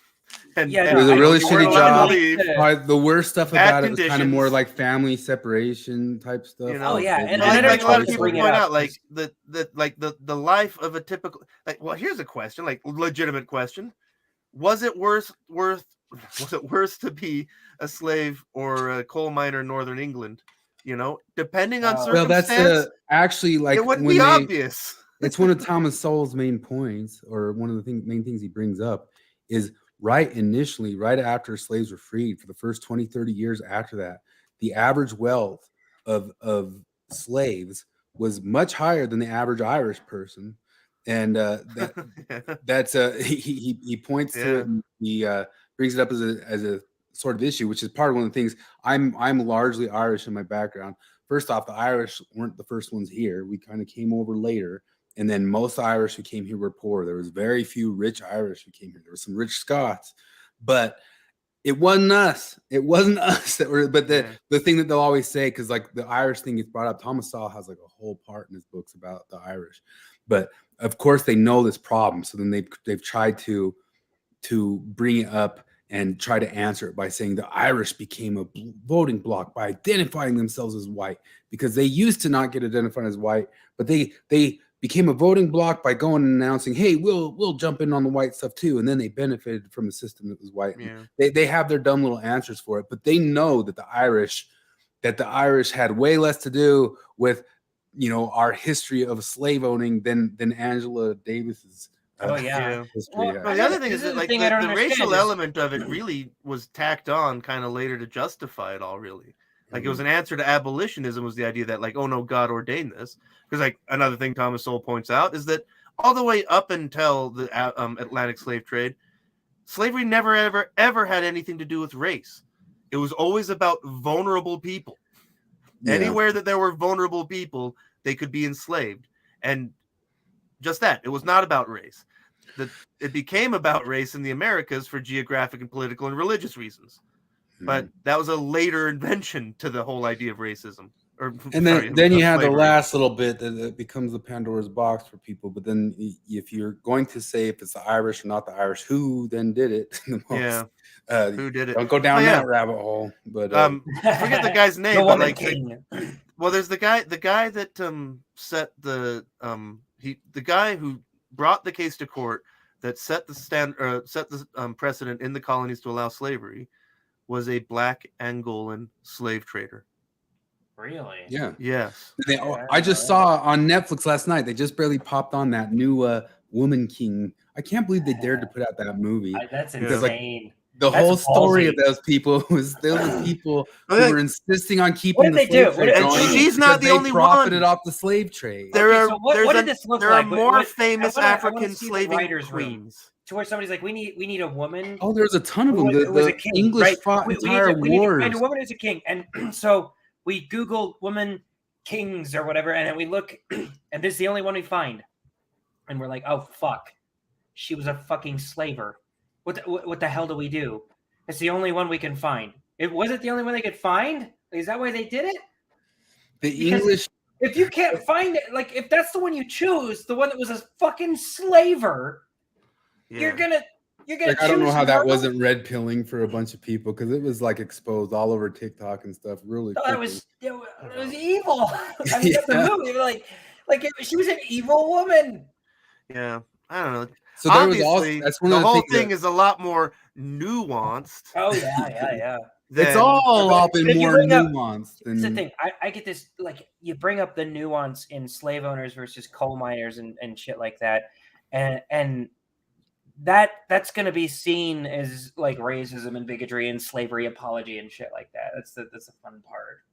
And it was a really shitty job. The worst stuff about it was kind of more like family separation type stuff. You know? Oh yeah, and like a lot of people point out, like the life of a typical, like, well, here's a question, like legitimate question: was it worse to be a slave or a coal miner in Northern England? You know, depending on circumstance. Well, that's actually like it wouldn't be obvious. It's one of Thomas Sowell's main points, or one of the main things he brings up is. Right after slaves were freed, for the first 20, 30 years after that, the average wealth of slaves was much higher than the average Irish person. And that's he points to it, and he brings it up as a sort of issue, which is part of one of the things. I'm largely Irish in my background. First off, the Irish weren't the first ones here. We kind of came over later. And then most Irish who came here were poor. There was very few rich Irish who came here. There were some rich Scots, but it wasn't us. It wasn't us that were. But the thing that they'll always say, because like the Irish thing gets brought up, Thomas Sowell has like a whole part in his books about the Irish. But of course they know this problem, so then they've tried to bring it up and try to answer it by saying the Irish became a voting bloc by identifying themselves as white, because they used to not get identified as white, but they became a voting bloc by going and announcing, hey, we'll jump in on the white stuff too. And then they benefited from the system that was white. Yeah. They have their dumb little answers for it, but they know that the Irish had way less to do with, you know, our history of slave owning than Angela Davis's history. Well, the other thing is that like the racial element of it really was tacked on kind of later to justify it all, really. Like it was an answer to abolitionism, was the idea that like, oh no, God ordained this. Because like another thing Thomas Sowell points out is that all the way up until the Atlantic slave trade, slavery never ever had anything to do with race. It was always about vulnerable people. Yeah. Anywhere that there were vulnerable people, they could be enslaved. And just that, it was not about race. It became about race in the Americas for geographic and political and religious reasons. But that was a later invention to the whole idea of racism. Then you have the last little bit that becomes the Pandora's box for people. But then if you're going to say if it's the Irish or not the Irish, who then did it the most? Yeah. Who did it? Don't go down that rabbit hole. But I forget the guy's name. But like, well, there's the guy that set the the guy who brought the case to court that set the precedent in the colonies to allow slavery. Was a black Angolan slave trader. Really? Yeah. Yes. I just saw on Netflix last night. They just barely popped on that new Woman King. I can't believe they dared to put out that movie. That's insane. The whole story of those people was who were insisting on keeping the slave trade going. She's not the only one. They profited off the slave trade. There are more famous African slaving queens. To where somebody's like, we need a woman. Oh, there's a ton of them. The English fought entire wars. We need to find a woman who's a king. And so we Google woman kings or whatever, and then we look, and this is the only one we find. And we're like, oh, fuck. She was a fucking slaver. What the hell do we do? It's the only one we can find. It wasn't the only one they could find. Is that why they did it? Because English. If you can't find it, like if that's the one you choose, the one that was a fucking slaver, you're gonna. Like, I don't know how that wasn't red pilling for a bunch of people because it was like exposed all over TikTok and stuff. Really, it was evil. I mean, that's the movie. Like she was an evil woman. Yeah, I don't know. So there was also that's one the of the whole thing is a lot more nuanced. Oh yeah. It's all been more nuanced. That's the thing. I get this. Like you bring up the nuance in slave owners versus coal miners and shit like that, and that's going to be seen as like racism and bigotry and slavery apology and shit like that. That's the fun part.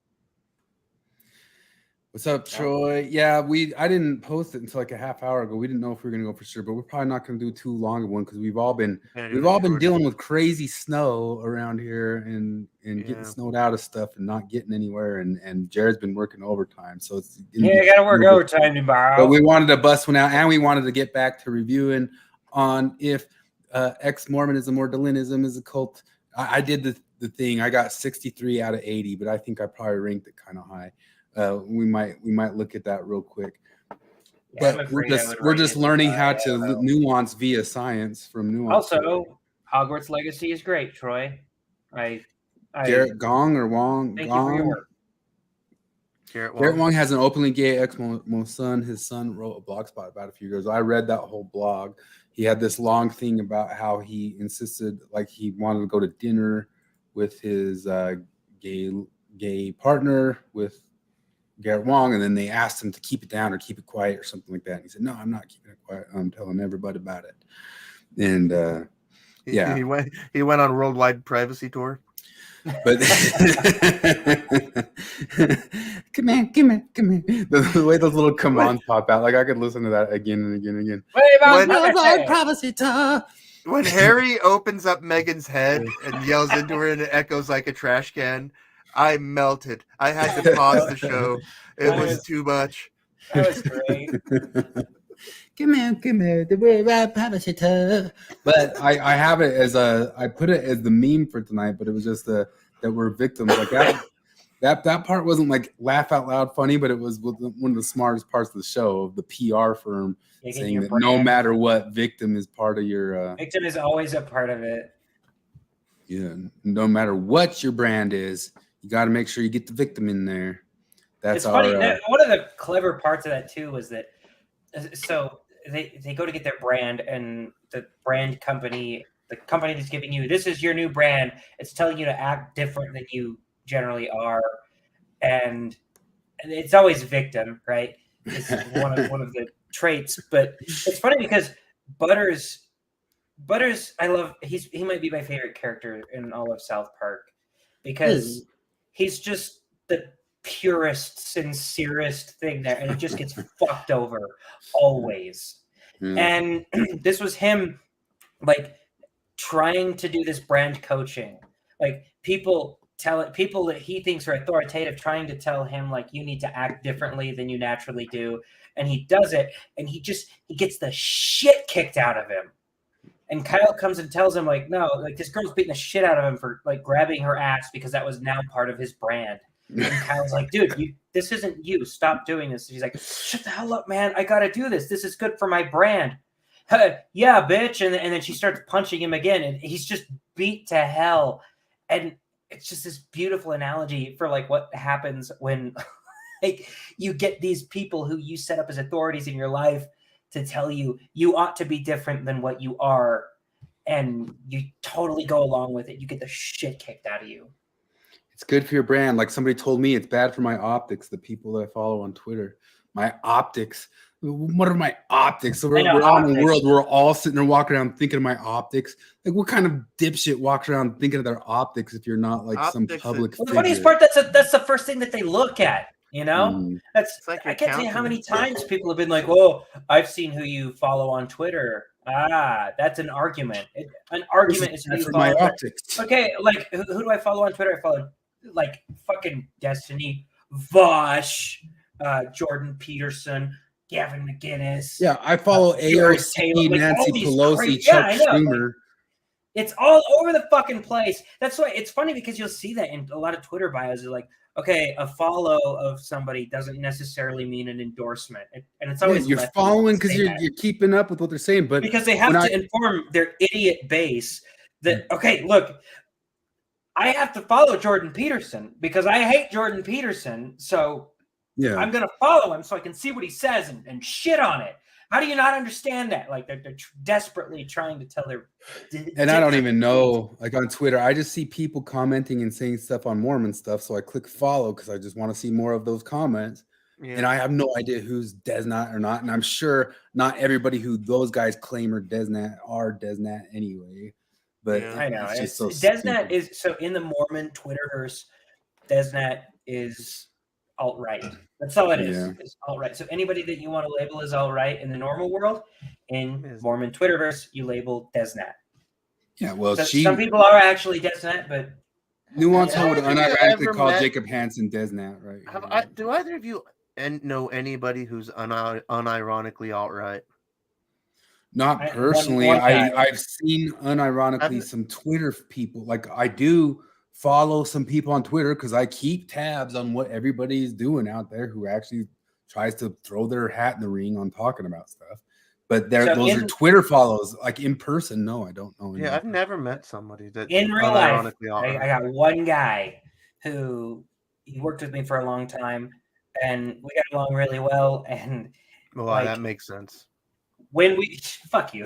What's up, Troy? Yeah, I didn't post it until like a half hour ago. We didn't know if we were gonna go for sure, but we're probably not gonna do too long of one because we've all been dealing with crazy snow around here and getting snowed out of stuff and not getting anywhere. And Jared's been working overtime, so it's I gotta work overtime tomorrow. But we wanted to bust one out, and we wanted to get back to reviewing on if ex-Mormonism or Delinism is a cult. I did the thing. I got 63 out of 80, but I think I probably ranked it kind of high. We might look at that real quick. Yeah, but we're just learning how to nuance via science from nuance. Also, Hogwarts Legacy is great, Troy. Garrett Gong or Wong? Thank you for your work. Garrett Wong has an openly gay exmo son. His son wrote a blog spot about it a few years ago. I read that whole blog. He had this long thing about how he insisted, like he wanted to go to dinner with his gay partner with Garrett Wong, and then they asked him to keep it down or keep it quiet or something like that. And he said, "No, I'm not keeping it quiet. I'm telling everybody about it." And he went on worldwide privacy tour. But come here. The way those little commands pop out, like I could listen to that again and again and again. Worldwide privacy tour. When Harry opens up Meghan's head and yells into her and it echoes like a trash can, I melted. I had to pause the show. It was too much. That was great. Come here. The worldwide privacy tour. But I have it as I put it as the meme for tonight, but it was just that we're victims. Like that part wasn't like laugh out loud funny, but it was one of the smartest parts of the show of the PR firm saying that no matter what, victim is part of your victim is always a part of it. Yeah, no matter what your brand is, you got to make sure you get the victim in there. That's funny. One of the clever parts of that too was that so they go to get their brand, and the brand company, the company that's giving you, this is your new brand, it's telling you to act different than you generally are, and it's always victim, right? It's one of the traits. But it's funny because Butters, I love. He might be my favorite character in all of South Park because he's just the purest, sincerest thing there, and it just gets fucked over always. And this was him, like trying to do this brand coaching, like people that he thinks are authoritative, trying to tell him like you need to act differently than you naturally do, and he does it, and he gets the shit kicked out of him. And Kyle comes and tells him like, no, like this girl's beating the shit out of him for like grabbing her ass because that was now part of his brand. And Kyle's like, dude, this isn't you. Stop doing this. And he's like, shut the hell up, man. I got to do this. This is good for my brand. Yeah, bitch. And then she starts punching him again, and he's just beat to hell. And it's just this beautiful analogy for like what happens when like you get these people who you set up as authorities in your life to tell you ought to be different than what you are, and you totally go along with it. You get the shit kicked out of you. It's good for your brand. Like somebody told me, it's bad for my optics. The people that I follow on Twitter, my optics. What are my optics? So we're out in the world. We're all sitting there walking around thinking of my optics. Like what kind of dipshit walks around thinking of their optics if you're not like optics some public figure? The funniest part, that's the first thing that they look at. You know, that's like I can't tell you how many times people have been like, "Oh, I've seen who you follow on Twitter." That's an argument. An argument is who you follow. My optics. Okay, like who do I follow on Twitter? I follow like fucking Destiny, Vosh, Jordan Peterson, Gavin McGinnis. Yeah, I follow AOC, like, Nancy Pelosi, Chuck Schumer. It's all over the fucking place. That's why it's funny because you'll see that in a lot of Twitter bios. Are like, okay, a follow of somebody doesn't necessarily mean an endorsement, and it's always you're following because you're keeping up with what they're saying, but because they have to inform their idiot base that okay, look, I have to follow Jordan Peterson because I hate Jordan Peterson, so I'm going to follow him so I can see what he says and shit on it. How do you not understand that? Like they're desperately trying to tell their. And I don't even know. Like on Twitter, I just see people commenting and saying stuff on Mormon stuff, so I click follow because I just want to see more of those comments. Yeah. And I have no idea who's Desnat or not, and I'm sure not everybody who those guys claim are Desnat anyway. But I know it's just so Desnat stupid. Is so in the Mormon Twitterverse. Desnat is alt-right. That's all it is. Yeah. It's alt-right. So anybody that you want to label as alt-right in the normal world, in Mormon Twitterverse, you label Desnat. Yeah, well, so some people are actually Desnat, but Nuance would unironically call Jacob Hansen Desnat, right? Do either of you know anybody who's unironically alt-right? Not personally. I've seen unironically some Twitter people. Like I do follow some people on Twitter because I keep tabs on what everybody is doing out there who actually tries to throw their hat in the ring on talking about stuff. But those are Twitter follows. Like in person, no, I don't know. Yeah, I've never met somebody that in real life. I got one guy who he worked with me for a long time, and we got along really well. And that makes sense. When we fuck you,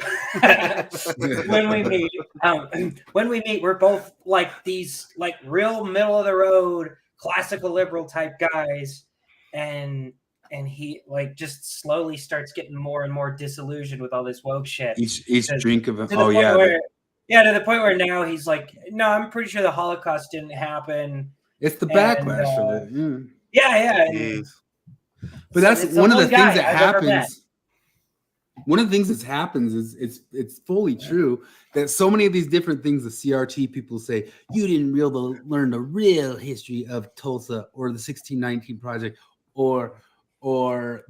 when we meet, we're both like these like real middle of the road classical liberal type guys, and he like just slowly starts getting more and more disillusioned with all this woke shit. Each drink of it. To the point where now he's like, no, I'm pretty sure the Holocaust didn't happen. It's the backlash of it. Yeah. But that's one of the things that happens. One of the things that happens is it's fully true that so many of these different things the CRT people say, you didn't really learn the real history of Tulsa or the 1619 Project or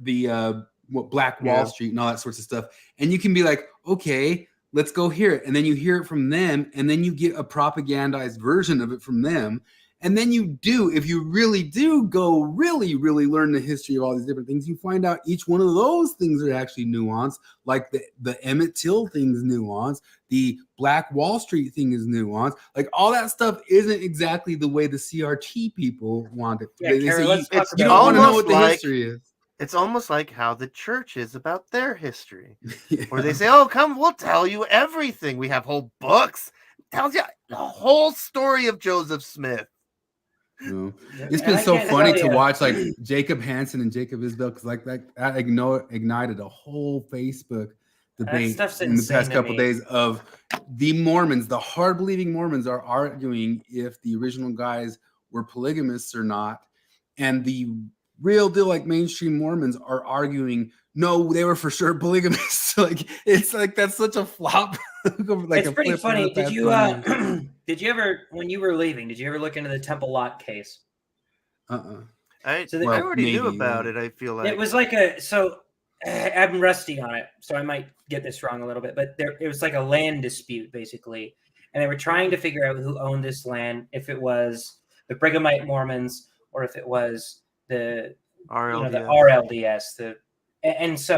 the Black Wall Street and all that sorts of stuff. And you can be like, okay, let's go hear it. And then you hear it from them, and then you get a propagandized version of it from them. And then if you really do go really, really learn the history of all these different things, you find out each one of those things are actually nuanced. Like the Emmett Till thing is nuanced. The Black Wall Street thing is nuanced. Like all that stuff isn't exactly the way the CRT people want it. Yeah, Carrie, you don't want to know what the history is. It's almost like how the church is about their history. Where they say, oh, come, we'll tell you everything. We have whole books. It tells you the whole story of Joseph Smith. No. It's been so funny to watch like Jacob Hansen and Jacob Isbell because like that ignited a whole Facebook debate in the past couple of days of the Mormons. The hard believing Mormons are arguing if the original guys were polygamists or not, and the real deal like mainstream Mormons are arguing no, they were for sure polygamists. Like it's like that's such a flop. Like it's pretty funny. Did you did you ever, when you were leaving, did you ever look into the Temple Lot case? I already knew about it. I feel like it was like I'm rusty on it, so I might get this wrong a little bit, but it was like a land dispute basically, and they were trying to figure out who owned this land, if it was the Brighamite Mormons or if it was the RLDS. And so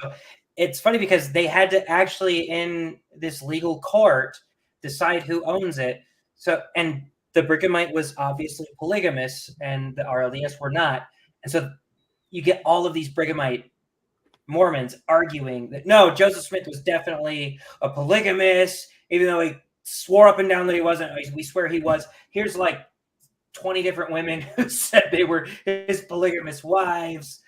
it's funny because they had to actually in this legal court decide who owns it. So, and the Brighamite was obviously polygamous and the RLDS were not. And so you get all of these Brighamite Mormons arguing that, no, Joseph Smith was definitely a polygamist, even though he swore up and down that he wasn't. We swear he was. Here's like 20 different women who said they were his polygamous wives.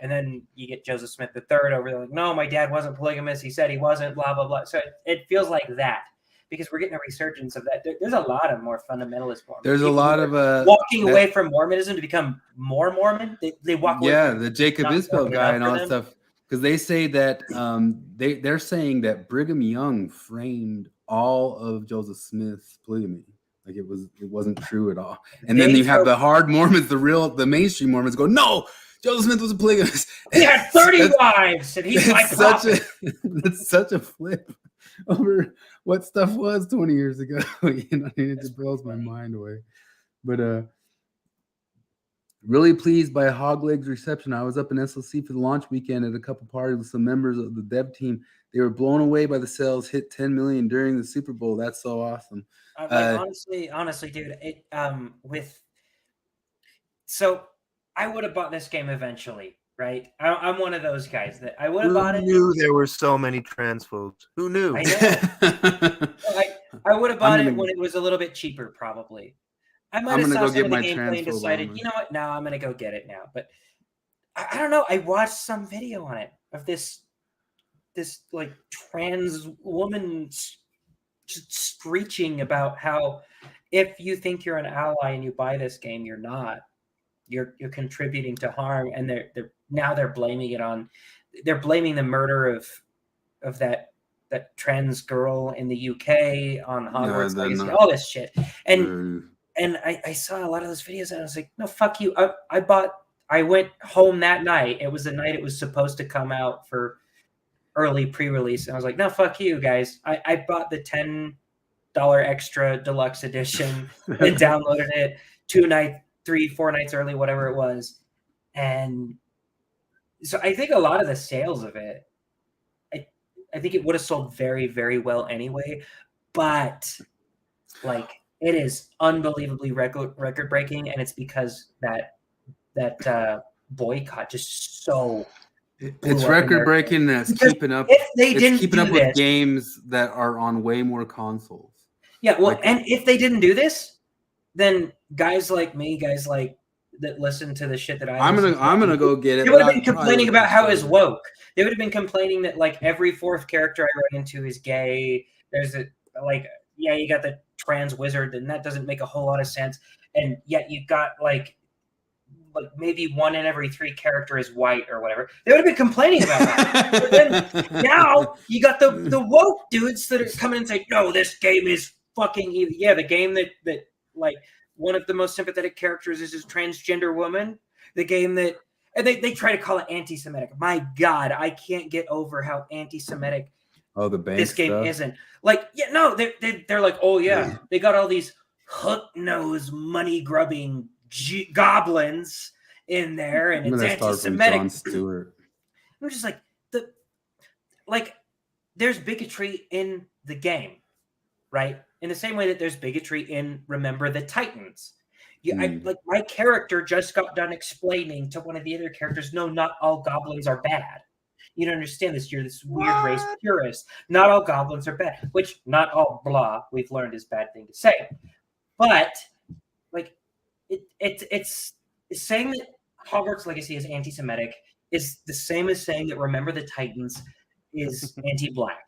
And then you get Joseph Smith III over there like, no, my dad wasn't polygamous. He said he wasn't, blah, blah, blah. So it feels like that because we're getting a resurgence of that. There's a lot of more fundamentalist Mormons. There's a lot of walking away from Mormonism to become more Mormon. They walk away. Yeah, the Jacob Isbell guy and all that stuff. Because they say that they're saying that Brigham Young framed all of Joseph Smith's polygamy. Like it wasn't true at all. And then you have the hard Mormons, the mainstream Mormons go, no, Joseph Smith was a polygamist. He had 30 wives, and he's my prophet. That's such a flip over what stuff was 20 years ago. It just blows my mind away. But really pleased by Hogleg's reception. I was up in SLC for the launch weekend at a couple parties with some members of the dev team. They were blown away by the sales, hit 10 million during the Super Bowl. That's so awesome. Honestly, dude, so I would have bought this game eventually, right? I'm one of those guys that I would have bought it. Who knew there were so many transphobes? Who knew? I know. I would have bought it when it was a little bit cheaper, probably. I might have saw some of the gameplay and decided, you know what? No, I'm going to go get it now. But I don't know. I watched some video on it of this like trans woman just screeching about how if you think you're an ally and you buy this game, you're not. You're contributing to harm, and they're blaming it on. They're blaming the murder of that trans girl in the UK on Hogwarts Legacy, all this shit, and I saw a lot of those videos, and I was like, no, fuck you. I went home that night. It was the night it was supposed to come out for early pre-release, and I was like, no, fuck you guys. I bought the $10 extra deluxe edition and downloaded it 3-4 nights early, whatever it was. And so I think a lot of the sales of it, I think it would have sold very, very well anyway, but like it is unbelievably record breaking, and it's because that boycott just so it's record breaking, and it's keeping up. With games that are on way more consoles. Yeah, well, and if they didn't do this, then guys like me, that listen to the shit that I'm gonna go get it. They would have been complaining about how it's woke. They would have been complaining that like every fourth character I run into is gay. There's you got the trans wizard, and that doesn't make a whole lot of sense. And yet you got like maybe 1 in every 3 character is white or whatever. They would have been complaining about that. But then now you got the woke dudes that are coming and saying, no, this game is fucking evil. Yeah, the game that like one of the most sympathetic characters is this transgender woman. The game that, and they try to call it anti-Semitic. My God, I can't get over how anti-Semitic this game isn't. Like, yeah, no, they're like, oh yeah, they got all these hook-nosed, money-grubbing goblins in there, and it's anti-Semitic. Jon Stewart. I'm just like, there's bigotry in the game, right? In the same way that there's bigotry in Remember the Titans. My character just got done explaining to one of the other characters, no, not all goblins are bad. You don't understand this. You're this weird race purist. Not all goblins are bad, which not all blah we've learned is a bad thing to say. But like it's saying that Hogwarts Legacy is anti-Semitic is the same as saying that Remember the Titans is anti-black.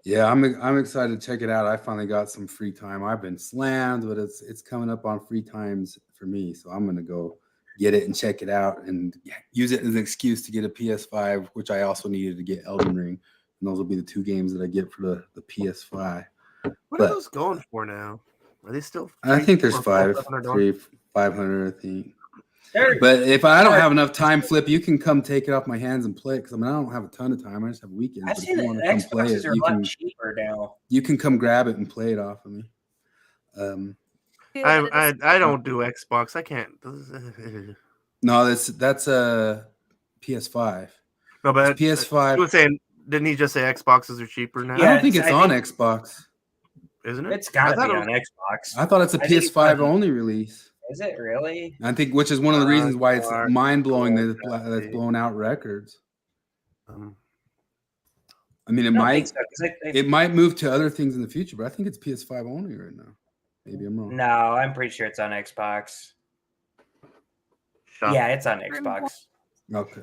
Yeah, I'm excited to check it out. I finally got some free time. I've been slammed, but it's coming up on free times for me. So I'm gonna go get it and check it out and use it as an excuse to get a PS5, which I also needed to get Elden Ring. And those will be the 2 games that I get for the PS5. What are those going for now? Are they still? I think there's 500, I think. But if I don't have enough time, Flip, you can come take it off my hands and play it, because I don't have a ton of time. I just have weekends. I've seen that Xboxes are a lot cheaper now. You can come grab it and play it off of me. I don't do Xbox. I can't. No, that's a PS5. No, but it's PS5. He was saying, didn't he just say Xboxes are cheaper now? Yeah, I don't think it's on Xbox. Isn't it? It's got to be on Xbox. I thought it's a PS5 only release. Is it really? I think, which is one of the reasons why it's mind-blowing that it's blown out records. I mean, it might move to other things in the future, but I think it's PS5 only right now. Maybe I'm wrong. No, I'm pretty sure it's on Xbox. Yeah, it's on Xbox. Okay.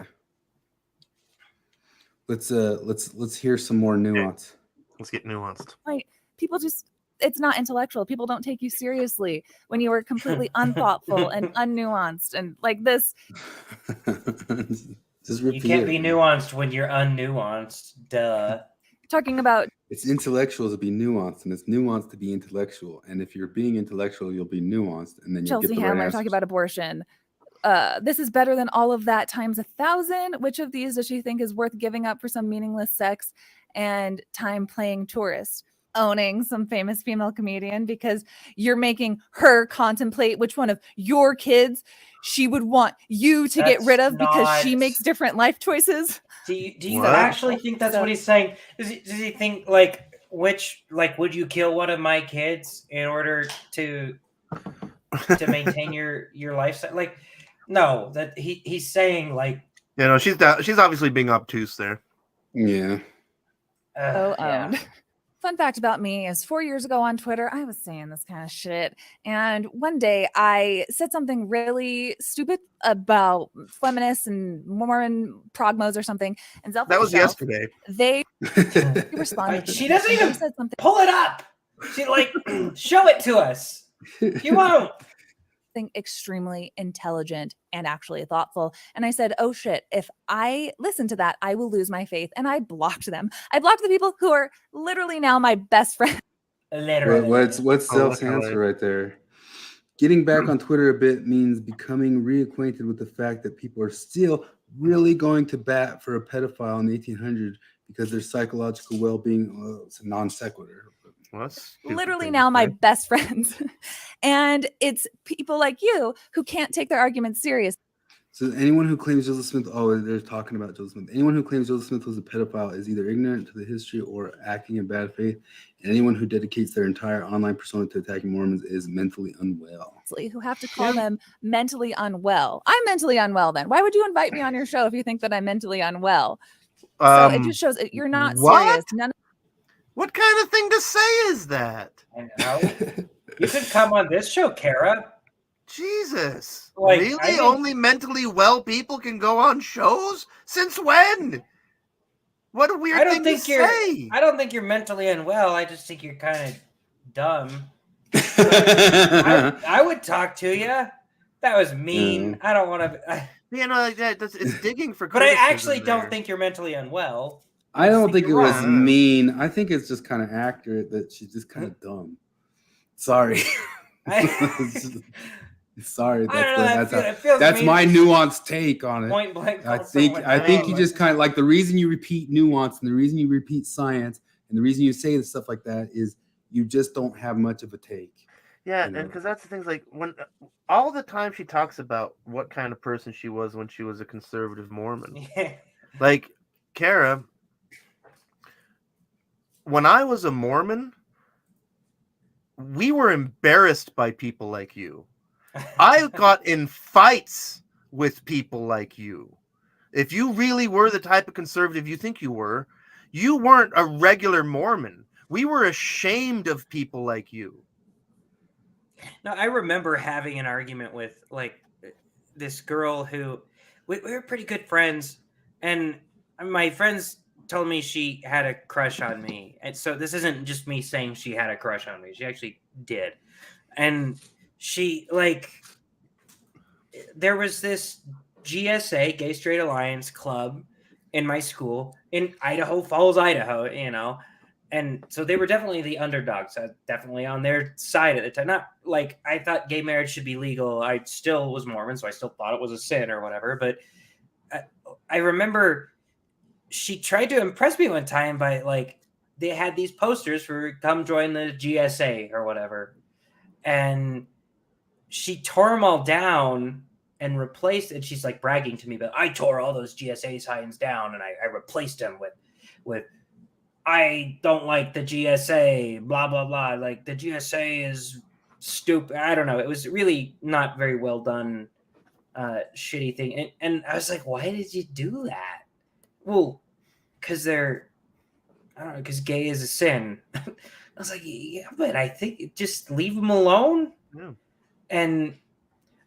Let's hear some more nuance. Let's get nuanced. Like, people just, it's not intellectual. People don't take you seriously when you are completely unthoughtful and unnuanced and like this. Just you can't be nuanced when you're unnuanced. Duh. Talking about it's intellectual to be nuanced, and it's nuanced to be intellectual. And if you're being intellectual, you'll be nuanced, and then you'll Chelsea get the Handler right answers. talking about abortion. This is better than all of that times 1,000. Which of these does she think is worth giving up for some meaningless sex and time playing tourist? Owning some famous female comedian, because you're making her contemplate which one of your kids she would want you to get rid of because she makes different life choices. Do you actually think that's what he's saying? Does he think like would you kill one of my kids in order to maintain your lifestyle? Like, no, that he's saying like, she's obviously being obtuse there. Yeah. Owned. Fun fact about me is 4 years ago on Twitter, I was saying this kind of shit. And one day I said something really stupid about feminists and Mormon progmos or something. And that was yesterday. They responded. She doesn't even said something. Pull it up. She show it to us. You won't. Extremely intelligent and actually thoughtful. And I said, oh shit, if I listen to that, I will lose my faith. And I blocked them. I blocked the people who are literally now my best friends. Literally. What's Self's answer right there? Getting back on Twitter a bit means becoming reacquainted with the fact that people are still really going to bat for a pedophile in the 1800s because their psychological well-being, it's a non sequitur. Literally now my best friends. And it's people like you who can't take their arguments serious. So anyone who claims Joseph Smith, they're talking about Joseph Smith. Anyone who claims Joseph Smith was a pedophile is either ignorant to the history or acting in bad faith. And anyone who dedicates their entire online persona to attacking Mormons is mentally unwell. Who have to call them mentally unwell. I'm mentally unwell then. Why would you invite me on your show if you think that I'm mentally unwell? So it just shows you're not serious. What kind of thing to say is that? I know. You could come on this show, Kara. Jesus. Really? Only mentally well people can go on shows? Since when? What a weird thing to say. I don't think you're mentally unwell. I just think you're kind of dumb. I would talk to you. That was mean. I don't want to... like that. It's digging for But I actually don't think you're mentally unwell. I don't think it was mean. I think it's just kind of accurate that she's just kind of dumb. Sorry. Sorry. That's my nuanced take on it. Point blank. I think you just kind of like the reason you repeat nuance and the reason you repeat science and the reason you say the stuff like that is you just don't have much of a take. Yeah, and because that's the thing, like when all the time she talks about what kind of person she was when she was a conservative Mormon. Yeah. Like Kara, when I was a Mormon, we were embarrassed by people like you. I got in fights with people like you. If you really were the type of conservative you think you weren't a regular Mormon. We were ashamed of people like you. No, I remember having an argument with like this girl who we were pretty good friends, and my friends told me she had a crush on me. And so this isn't just me saying she had a crush on me. She actually did. And she there was this GSA, Gay Straight Alliance club in my school in Idaho Falls, Idaho, and so they were definitely the underdogs. I was definitely on their side at the time. Not like I thought gay marriage should be legal. I still was Mormon, so I still thought it was a sin or whatever. But I remember she tried to impress me one time by they had these posters for come join the GSA or whatever. And she tore them all down and replaced it. She's like bragging to me, but I tore all those GSA signs down and I replaced them with I don't like the GSA, blah, blah, blah. Like the GSA is stupid. I don't know. It was really not very well done, shitty thing. And I was like, why did you do that? Well, because because gay is a sin. I was like, yeah, but I think just leave them alone. Yeah. And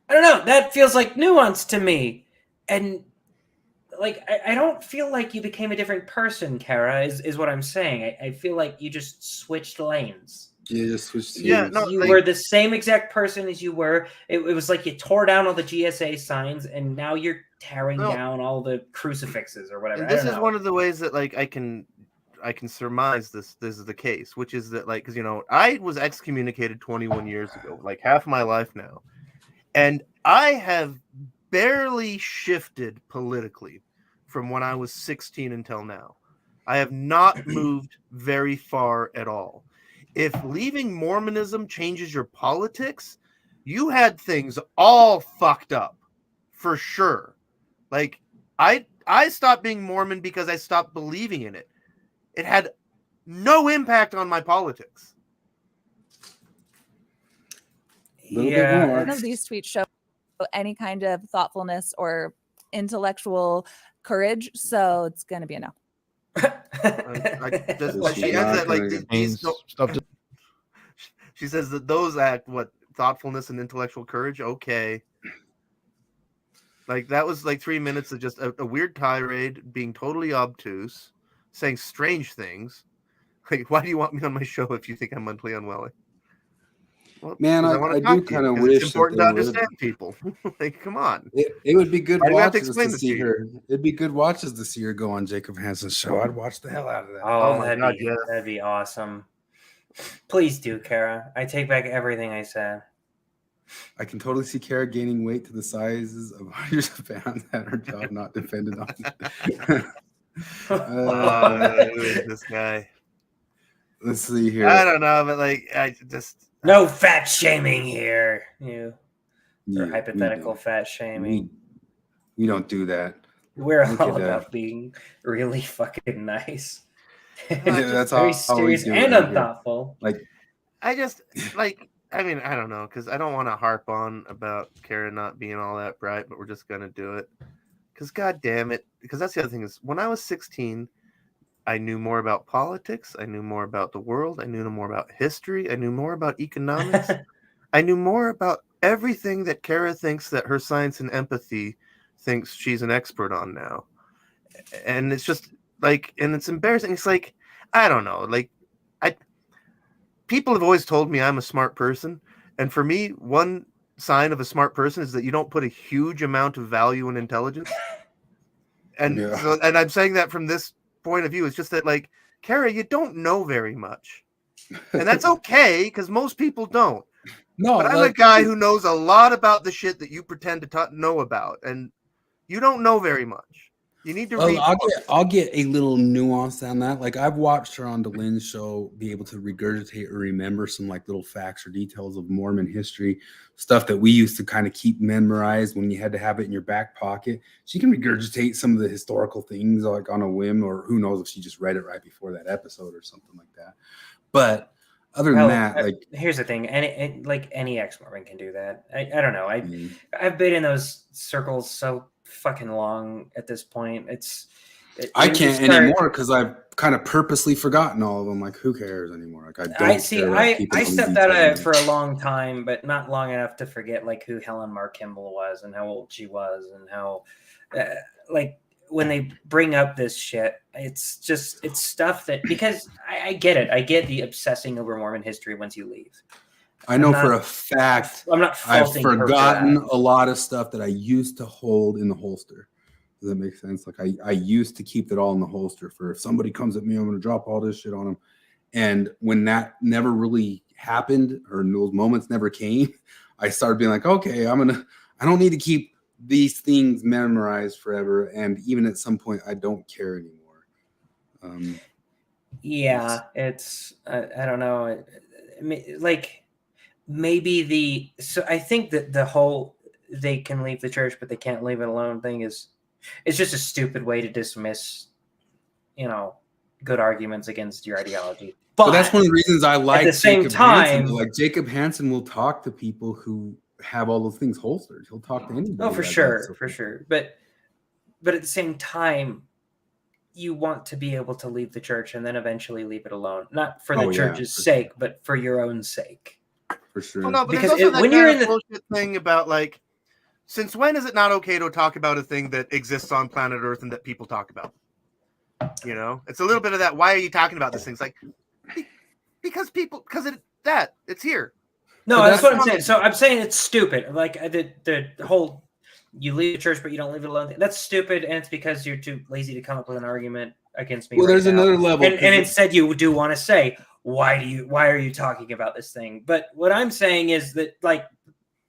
I don't know. That feels like nuance to me. And I don't feel like you became a different person, Kara, is what I'm saying. I feel like you just switched lanes. You just switched lanes. Yeah, no, you were the same exact person as you were. It was like you tore down all the GSA signs, and now you're tearing down all the crucifixes or whatever. And this is one of the ways that I can surmise this is the case, which is that because I was excommunicated 21 years ago, like half my life now, and I have barely shifted politically from when I was 16 until now. I have not moved very far at all. If leaving Mormonism changes your politics, you had things all fucked up for sure. Like I stopped being Mormon because I stopped believing in it. It had no impact on my politics. Yeah, none of these tweets show any kind of thoughtfulness or intellectual courage, so it's going to be a no. She ends that like these stuff. She says that those act what thoughtfulness and intellectual courage. Okay, like that was like 3 minutes of just a weird tirade, being totally obtuse, saying strange things. Like, why do you want me on my show if you think I'm mentally unwell? Well, man, I do kind of wish it's important to understand people. Like, come on. It would be good watches to see her. It'd be good watches to see her go on Jacob Hansen's show. I'd watch the hell out of that. Oh my God, that'd be awesome. Please do, Kara. I take back everything I said. I can totally see Kara gaining weight to the sizes of hundreds of pounds that her job not dependent on. Who is this guy? Let's see here. I don't know, but like, I just no fat shaming here. Or hypothetical fat shaming. We don't do that. We're all about being really fucking nice. That's very serious and unthoughtful. Like, I just like. I mean, I don't know, because I don't want to harp on about Kara not being all that bright, but we're just gonna do it. Because God damn it, because that's the other thing is when I was 16, I knew more about politics. I knew more about the world. I knew more about history. I knew more about economics. I knew more about everything that Kara thinks that her science and empathy thinks she's an expert on now. And it's just like, and it's embarrassing. It's like, I don't know. Like, people have always told me I'm a smart person. And for me, one sign of a smart person is that you don't put a huge amount of value in intelligence. And so, and I'm saying that from this point of view. It's just that, like, Kara, you don't know very much. And that's okay, because most people don't. No, but I'm a guy who knows a lot about the shit that you pretend to know about. And you don't know very much. You need to read. I'll get a little nuance on that. Like, I've watched her on the Lynn show be able to regurgitate or remember some like little facts or details of Mormon history, stuff that we used to kind of keep memorized when you had to have it in your back pocket. She can regurgitate some of the historical things like on a whim, or who knows if she just read it right before that episode or something like that. But other than that, like, here's the thing, any ex-Mormon can do that. I don't know. I've been in those circles so fucking long at this point. I can't anymore because I've kind of purposely forgotten all of them. Like, who cares anymore? Like, I stepped out of it for a long time, but not long enough to forget like who Helen Mar Kimball was and how old she was and how like when they bring up this shit, it's stuff that, because I get it. I get the obsessing over Mormon history once you leave. I know for a fact I've forgotten a lot of stuff that I used to hold in the holster. Does that make sense? Like, I used to keep it all in the holster for if somebody comes at me, I'm going to drop all this shit on them. And when that never really happened, or those moments never came, I started being like, okay, I don't need to keep these things memorized forever. And even at some point, I don't care anymore. I don't know. Like, maybe I think that the whole they can leave the church but they can't leave it alone thing it's just a stupid way to dismiss good arguments against your ideology. But that's one of the reasons I like at the same time, like Jacob Hansen will talk to people who have all those things holstered. He'll talk to anybody. Oh, for sure. But at the same time, you want to be able to leave the church and then eventually leave it alone, not for the church's sake, but for your own sake. For sure. Well, no, but because when you're in the bullshit thing about like, since when is it not okay to talk about a thing that exists on planet Earth and that people talk about? It's a little bit of that. Why are you talking about this thing? It's like, because it's here. No, that's what I'm saying. So I'm saying it's stupid. Like the whole you leave the church but you don't leave it alone. That's stupid, and it's because you're too lazy to come up with an argument against me. Well, there's another level, and instead you do want to say, why are you talking about this thing? But what I'm saying is that, like,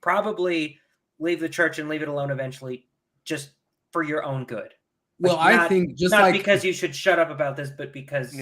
probably leave the church and leave it alone eventually, just for your own good. Well, I think just not like because you should shut up about this, but because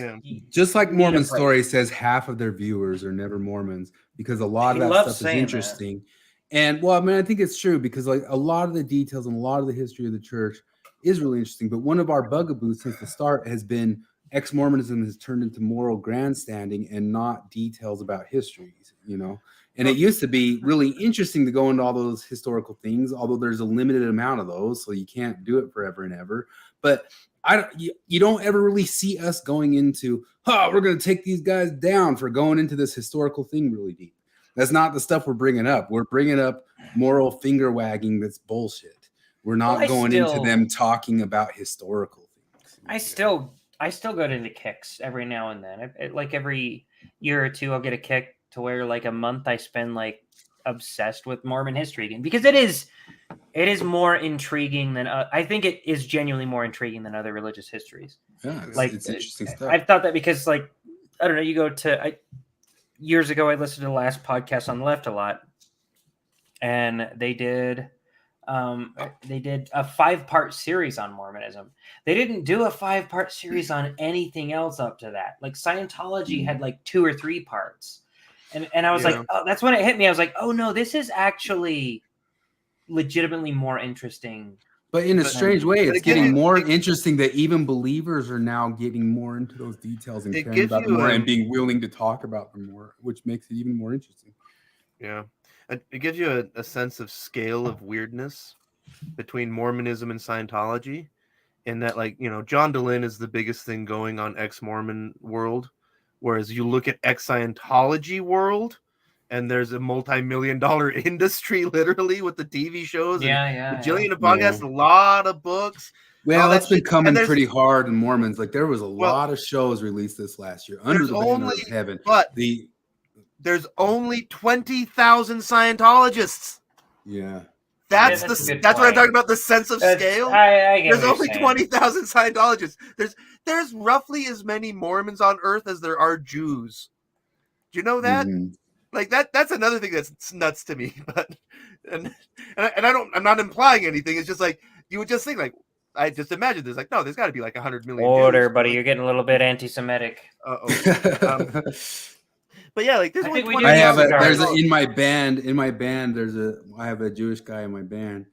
just like Mormon Story says, half of their viewers are never Mormons because a lot of that stuff is interesting. And well, I mean, I think it's true because like a lot of the details and a lot of the history of the church is really interesting. But one of our bugaboos since the start has been ex-Mormonism has turned into moral grandstanding and not details about histories, you know. And it used to be really interesting to go into all those historical things, although there's a limited amount of those, so you can't do it forever and ever. But you don't ever really see us going into, we're going to take these guys down for going into this historical thing really deep. That's not the stuff we're bringing up. We're bringing up moral finger wagging that's bullshit. We're not going into them talking about historical things. I still go into kicks every now and then. Like every year or two, I'll get a kick to where like a month I spend like obsessed with Mormon history again because it is more intriguing than I think it is genuinely more intriguing than other religious histories. Yeah, it's interesting stuff. I've thought that because like I don't know, you go to years ago I listened to the last podcast on the left a lot, and they did a 5-part series on Mormonism. They didn't do a 5-part series on anything else up to that. Like Scientology had like 2 or 3 parts. And I was like, oh, that's when it hit me. I was like, oh no, this is actually legitimately more interesting. But in a strange way, it's getting more interesting that even believers are now getting more into those details and caring about them more and being willing to talk about them more, which makes it even more interesting. Yeah. It gives you a sense of scale of weirdness between Mormonism and Scientology, in that, like, you know, John Dehlin is the biggest thing going on ex-Mormon world, whereas you look at ex-Scientology world, and there's a multi-million-dollar industry literally with the TV shows. Jillian of podcasts, a lot of books. Well, that's been coming pretty hard in Mormons. Like there was a lot of shows released this last year under the banner of heaven. But there's only 20,000 Scientologists. Yeah. That's what I'm talking about, the sense of scale. There's only 20,000 Scientologists. There's roughly as many Mormons on earth as there are Jews. Do you know that? Mm-hmm. Like that's another thing that's nuts to me. But and I'm not implying anything. It's just like you would just think like I just imagine there's like, no, there's got to be like 100 million. Order, buddy, you're getting a little bit anti-Semitic. But yeah, like there's in my band. I have a Jewish guy in my band,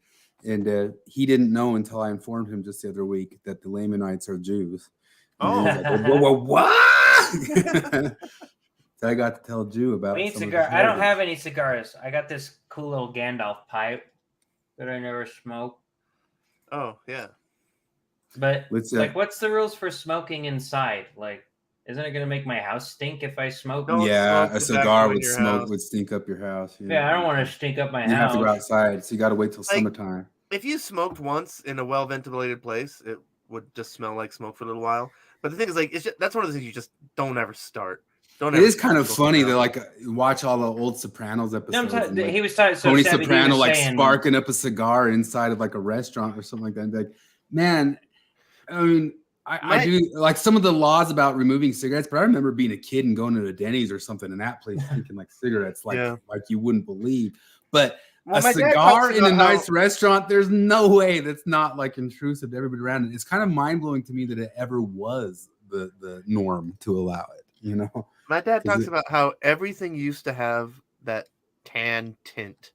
and he didn't know until I informed him just the other week that the Lamanites are Jews. And like, what? So I got to tell Jew about. I don't have any cigars. I got this cool little Gandalf pipe that I never smoke. Oh yeah, but like, what's the rules for smoking inside? Like, isn't it going to make my house stink if I smoke? A cigar would stink up your house. Yeah, I don't want to stink up my house. You have to go outside, so you got to wait till summertime. If you smoked once in a well-ventilated place, it would just smell like smoke for a little while. But the thing is, like, that's one of the things you just don't ever start. It is kind of funny to like watch all the old Sopranos episodes. He was talking. Tony Soprano like sparking up a cigar inside of like a restaurant or something like that. Like, man, I mean, I do like some of the laws about removing cigarettes, but I remember being a kid and going to a Denny's or something in that place thinking like cigarettes, like you wouldn't believe. But a cigar in a nice restaurant, there's no way that's not like intrusive to everybody around it. It's kind of mind blowing to me that it ever was the norm to allow it. You know. My dad talks about how everything used to have that tan tint.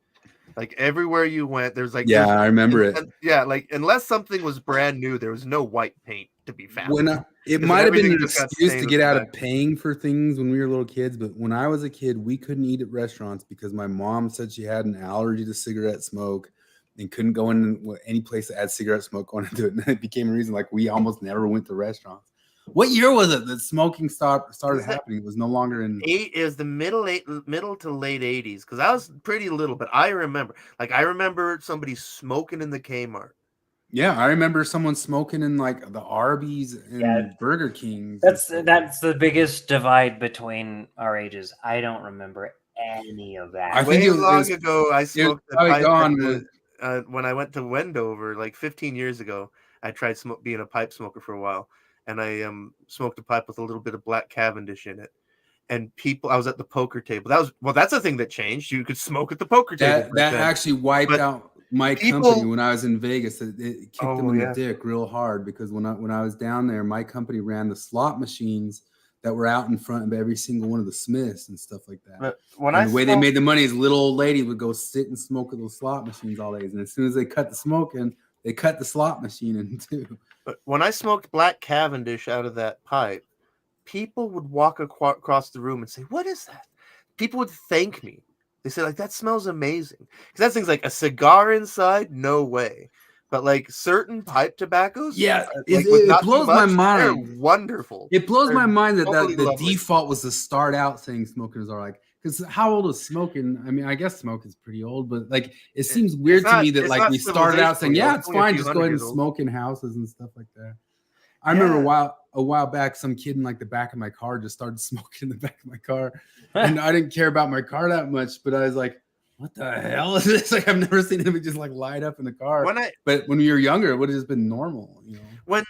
Like everywhere you went, there's like I remember it. Yeah, like unless something was brand new, there was no white paint to be found. It might have been an excuse to get out of paying for things when we were little kids, but when I was a kid, we couldn't eat at restaurants because my mom said she had an allergy to cigarette smoke and couldn't go in any place that had cigarette smoke going into it. And it became a reason like we almost never went to restaurants. What year was it that smoking started happening? It was no longer in. It was the middle to late 80s because I was pretty little, but I remember somebody smoking in the Kmart. Yeah, I remember someone smoking in like the Arby's and Burger King. That's the biggest divide between our ages. I don't remember any of that. I think long ago I smoked a pipe when I went to Wendover like 15 years ago. I tried being a pipe smoker for a while. And I smoked a pipe with a little bit of black Cavendish in it. And I was at the poker table. That's a thing that changed. You could smoke at the poker table. That actually wiped out my company when I was in Vegas, it kicked them in the dick real hard because when I was down there, my company ran the slot machines that were out in front of every single one of the Smiths and stuff like that. But the way they made the money is little old lady would go sit and smoke at those slot machines all day, and as soon as they cut the smoke in, they cut the slot machine in too. But when I smoked Black Cavendish out of that pipe, people would walk across the room and say, "What is that?" People would thank me. They say, like, "That smells amazing." Because that thing's like a cigar inside, no way. But like certain pipe tobaccos, it blows my mind. They're wonderful. It blows my mind that the default was to start out saying smokers are like, because how old is smoking? I mean, I guess smoke is pretty old, but like it seems weird to me that like we started out saying, yeah, it's fine, just go ahead and smoke in houses and stuff like that. I remember a while back, some kid in like the back of my car just started smoking in the back of my car, and I didn't care about my car that much, but I was like, what the hell is this? Like, I've never seen him just like light up in the car. But when we were younger, it would have just been normal, you know.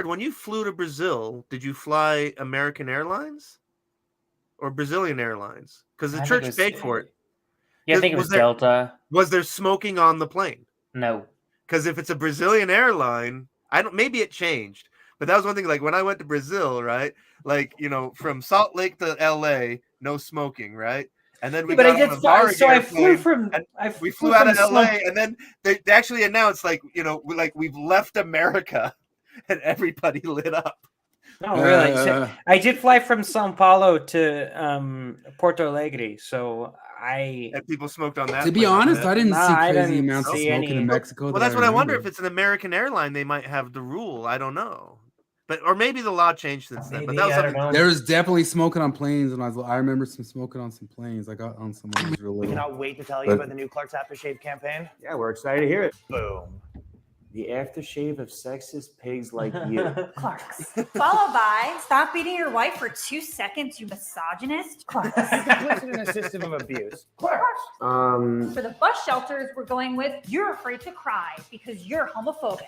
When you flew to Brazil, did you fly American Airlines or Brazilian Airlines? Because the church paid for it. Yeah, I think it was Delta. Was there smoking on the plane? No. Because if it's a Brazilian airline, maybe it changed. But that was one thing. Like when I went to Brazil, right? Like, you know, from Salt Lake to LA, no smoking, right? And then we got on a bar I flew out of LA, and then they actually announced, like, you know, we've left America, and everybody lit up. No, really. So I did fly from Sao Paulo to Porto Alegre, so and people smoked on that. To be honest, I didn't see crazy amounts of smoking in Mexico. Well, that's what I wonder. If it's an American airline, they might have the rule. I don't know. Or maybe the law changed since then. But that was something. There was definitely smoking on planes, and I remember some smoking on some planes. I got on some of those real little. We cannot wait to tell you about the new Clark's Aftershave campaign. Yeah, we're excited to hear it. Boom. The aftershave of sexist pigs like you. Clark's. Followed by, stop beating your wife for 2 seconds, you misogynist. Clark's. Complicit in a system of abuse. Clark's. For the bus shelters, we're going with, you're afraid to cry because you're homophobic.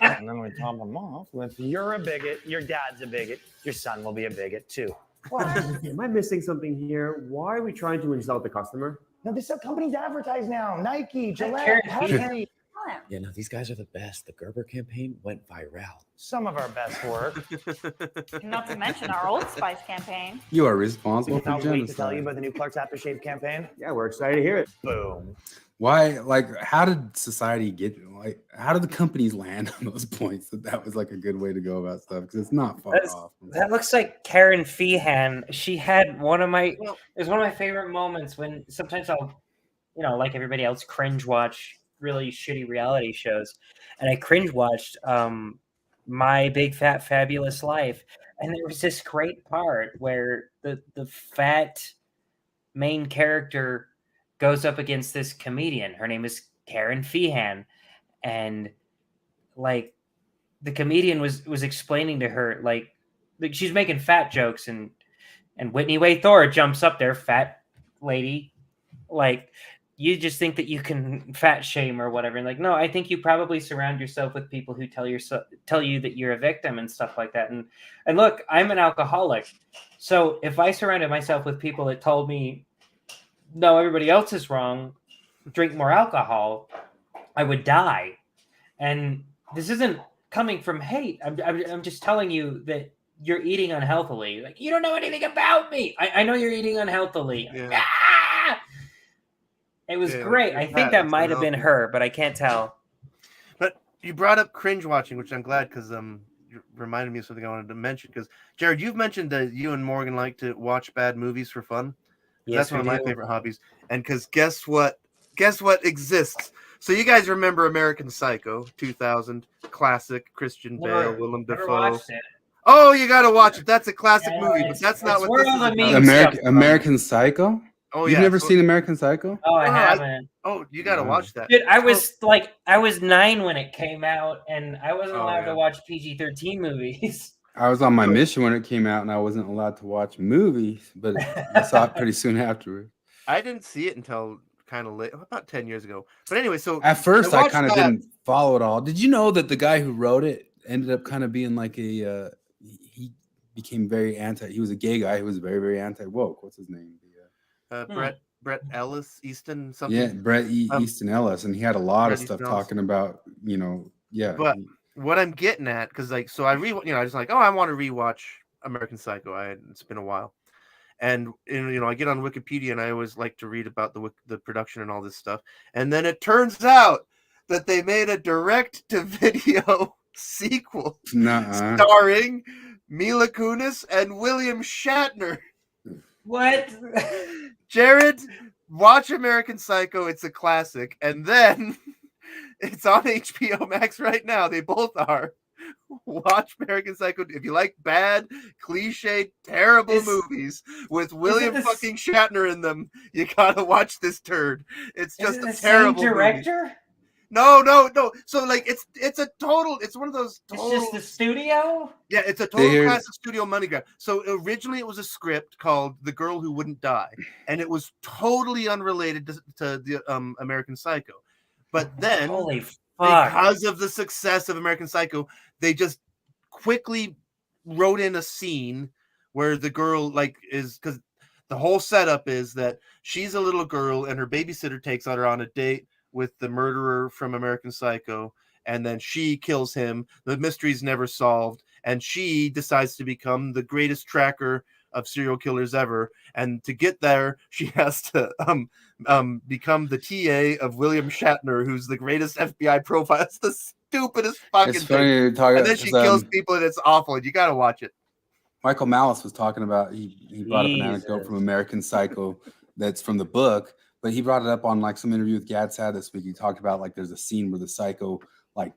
And then we top them off with, you're a bigot, your dad's a bigot, your son will be a bigot too. Am I missing something here? Why are we trying to insult the customer? No, these are companies advertise now. Nike, Gillette, Pepsi. Yeah, no, these guys are the best. The Gerber campaign went viral. Some of our best work. Not to mention our Old Spice campaign. You are responsible for genocide. Wait to tell you about the new Clark's Aftershave campaign. Yeah, we're excited to hear it. Boom. Why? Like, how did society get? Like, how did the companies land on those points that was like a good way to go about stuff? Because it's not far off. That looks like Karen Feehan. She had it was one of my favorite moments when sometimes I'll, you know, like everybody else, cringe watch really shitty reality shows, and I cringe watched My Big Fat Fabulous Life, and there was this great part where the fat main character goes up against this comedian. Her name is Karen Feehan, and like the comedian was explaining to her like she's making fat jokes, and Whitney Way Thor jumps up there, fat lady, like, you just think that you can fat shame or whatever. And like, no, I think you probably surround yourself with people who tell you that you're a victim and stuff like that. And look, I'm an alcoholic. So if I surrounded myself with people that told me, no, everybody else is wrong, drink more alcohol, I would die. And this isn't coming from hate. I'm just telling you that you're eating unhealthily. Like, you don't know anything about me. I know you're eating unhealthily. Yeah. Ah! It was great. I think that might have been her, but I can't tell. But you brought up cringe watching, which I'm glad, because you reminded me of something I wanted to mention. Because Jared, you've mentioned that you and Morgan like to watch bad movies for fun. Yes, that's one of my favorite hobbies. And because guess what exists? So you guys remember American Psycho, 2000 classic, Christian Bale, Willem Dafoe. Oh, you got to watch it. That's a classic movie, but that's not what this is about. American Psycho. Oh, you've never seen American Psycho? Oh, I haven't. You got to watch that. Dude, I was 9 when it came out, and I wasn't allowed to watch PG-13 movies. I was on my mission when it came out, and I wasn't allowed to watch movies, but I saw it pretty soon afterward. I didn't see it until kind of late, about 10 years ago. But anyway, so at first I kind of didn't follow it all. Did you know that the guy who wrote it ended up kind of being like he became very he was a gay guy who was very, very anti-woke. What's his name? Brett Brett Ellis, Easton something. Yeah, Brett Easton Ellis, and he had a lot Brett of stuff Easton Ellis. talking about, yeah. But what I'm getting at, because like, so I I just like, oh, I want to rewatch American Psycho. It's been a while, and I get on Wikipedia, and I always like to read about the production and all this stuff, and then it turns out that they made a direct-to-video sequel starring Mila Kunis and William Shatner. What? Jared, watch American Psycho. It's a classic. And then it's on HBO Max right now. They both are. Watch American Psycho. If you like bad, cliche, terrible movies with William fucking Shatner in them, you gotta watch this turd. It's just a terrible director? Movie. No. So like it's one of those total, it's just the studio? Yeah, it's a total classic studio money grab. So originally it was a script called The Girl Who Wouldn't Die, and it was totally unrelated to the American Psycho. But then because of the success of American Psycho, they just quickly wrote in a scene where the girl is, because the whole setup is that she's a little girl and her babysitter takes her on a date with the murderer from American Psycho, and then she kills him. The mystery's never solved, and she decides to become the greatest tracker of serial killers ever. And to get there, she has to become the TA of William Shatner, who's the greatest FBI profile. It's the stupidest fucking thing. And then she kills people, and it's awful. And you got to watch it. Michael Malice was talking about, he brought up an anecdote from American Psycho that's from the book, but he brought it up on like some interview with Gad Sad this week. He talked about like there's a scene where the psycho like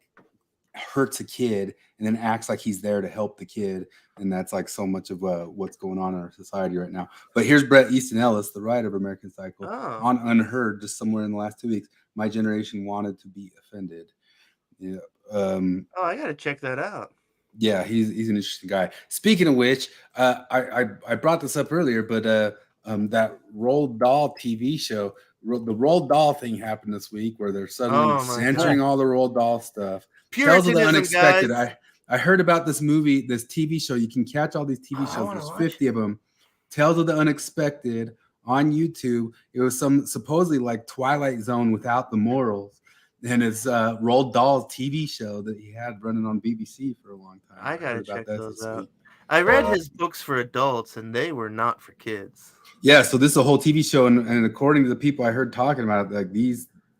hurts a kid and then acts like he's there to help the kid, and that's like so much of what's going on in our society right now. But here's Brett Easton Ellis, the writer of American Psycho, on Unheard, just somewhere in the last 2 weeks. My generation wanted to be offended. Yeah. I gotta check that out. Yeah, he's an interesting guy. Speaking of which, I brought this up earlier, but that Roald Dahl TV show, the Roald Dahl thing happened this week, where they're suddenly censoring all the Roald Dahl stuff. Tales of the Unexpected. Guys. I heard about this movie, this TV show. You can catch all these TV shows. There's 50 of them. Tales of the Unexpected on YouTube. It was some supposedly like Twilight Zone without the morals. And it's Roald Dahl's TV show that he had running on BBC for a long time. I gotta check those out. I read his books for adults, and they were not for kids. Yeah, so this is a whole TV show, and according to the people I heard talking about it, like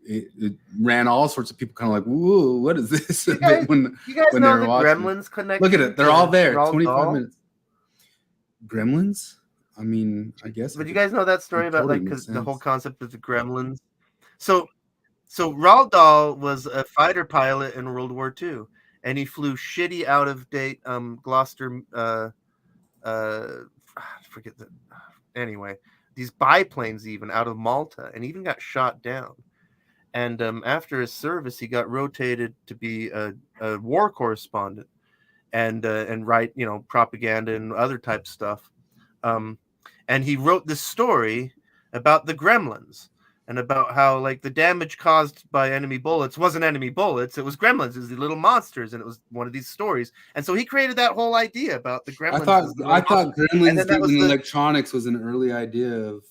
it ran all sorts of people kind of like, whoa, what is this? You guys know the Gremlins connection? Look at it. They're all there. Roald 25 Dahl? minutes. Gremlins? I mean, I guess. But you guys know that story about because the whole concept of the Gremlins? So Roald Dahl was a fighter pilot in World War II, and he flew shitty, out of date Gloucester. Forget that. Anyway, these biplanes even out of Malta, and even got shot down. And after his service, he got rotated to be a war correspondent and write propaganda and other type stuff. And he wrote this story about the Gremlins. And about how like the damage caused by enemy bullets wasn't enemy bullets, it was gremlins, it was the little monsters, and it was one of these stories. And so he created that whole idea about the gremlins. I thought gremlins and electronics was an early idea of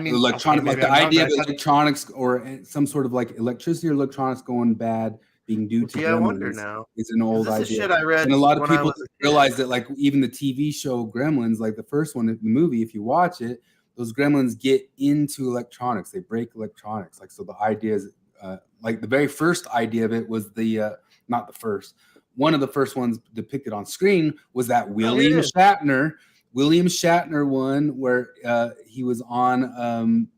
electronic, like the idea of electronics or some sort of like electricity or electronics going bad being due to gremlins. I wonder now. It's an old idea. Shit I read, and a lot of people realize that like even the TV show Gremlins, like the first one, the movie, if you watch it, those gremlins get into electronics. They break electronics. Like, so the idea is like the very first idea of it was not the first. One of the first ones depicted on screen was that William Shatner one where he was on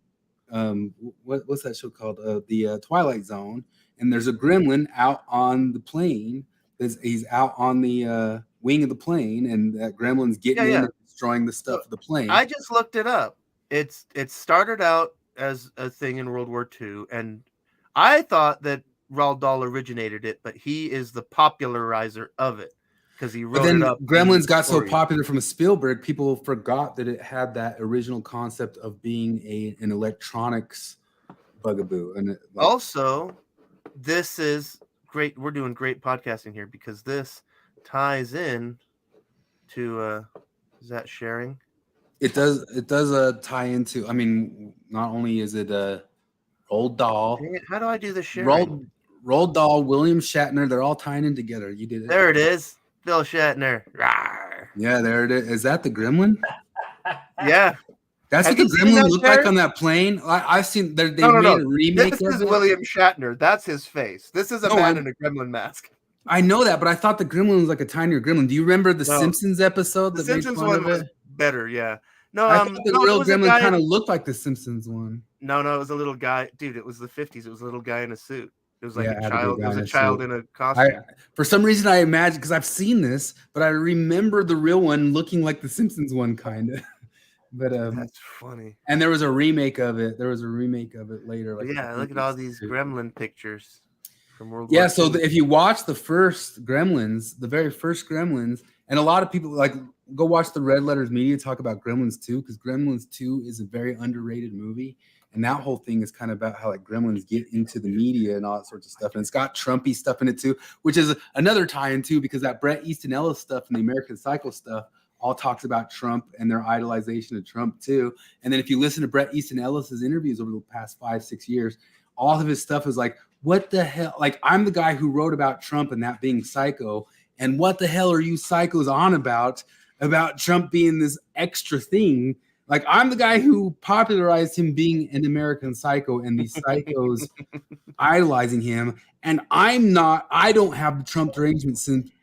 what's that show called? The Twilight Zone. And there's a gremlin out on the plane. He's out on the wing of the plane, and that gremlin's getting in and destroying the stuff of the plane. I just looked it up. It started out as a thing in World War II, and I thought that Roald Dahl originated it, but he is the popularizer of it because he wrote it up. Gremlins got so popular from Spielberg, people forgot that it had that original concept of being an electronics bugaboo. And also, this is great. We're doing great podcasting here because this ties in to is that sharing? It does tie into. I mean, not only is it a Roald Dahl. Dang it, how do I do the sharing? Roald Dahl, William Shatner, they're all tying in together. You did it. There it is. Bill Shatner. Rawr. Yeah, there it is. Is that the Gremlin? Yeah. That's what the Gremlin looked like on that plane. I've seen they made a remake. This is William Shatner. That's his face. This is a man in a gremlin mask. I know that, but I thought the Gremlin was like a tinier Gremlin. Do you remember the Simpsons episode? The Simpsons one was better. Yeah. No, I thought the real Gremlin kind of looked like the Simpsons one. No, it was a little guy. Dude, it was the 50s. It was a little guy in a suit. It was like a child. It was a child in a costume. For some reason, I imagine, because I've seen this, but I remember the real one looking like the Simpsons one, kind of. But that's funny. And there was a remake of it. There was a remake of it later. Like look at all these Gremlin pictures from World War II. Yeah, so if you watch the first Gremlins, the very first Gremlins, and a lot of people go watch the Red Letters Media talk about Gremlins 2, because Gremlins 2 is a very underrated movie. And that whole thing is kind of about how like gremlins get into the media and all that sorts of stuff. And it's got Trumpy stuff in it too, which is another tie-in too, because that Bret Easton Ellis stuff and the American Psycho stuff all talks about Trump and their idolization of Trump too. And then if you listen to Bret Easton Ellis's interviews over the past 5-6 years, all of his stuff is like, what the hell? Like, I'm the guy who wrote about Trump and that being psycho. And what the hell are you psychos on about Trump being this extra thing? Like, I'm the guy who popularized him being an American psycho and these psychos idolizing him. And I don't have the Trump derangement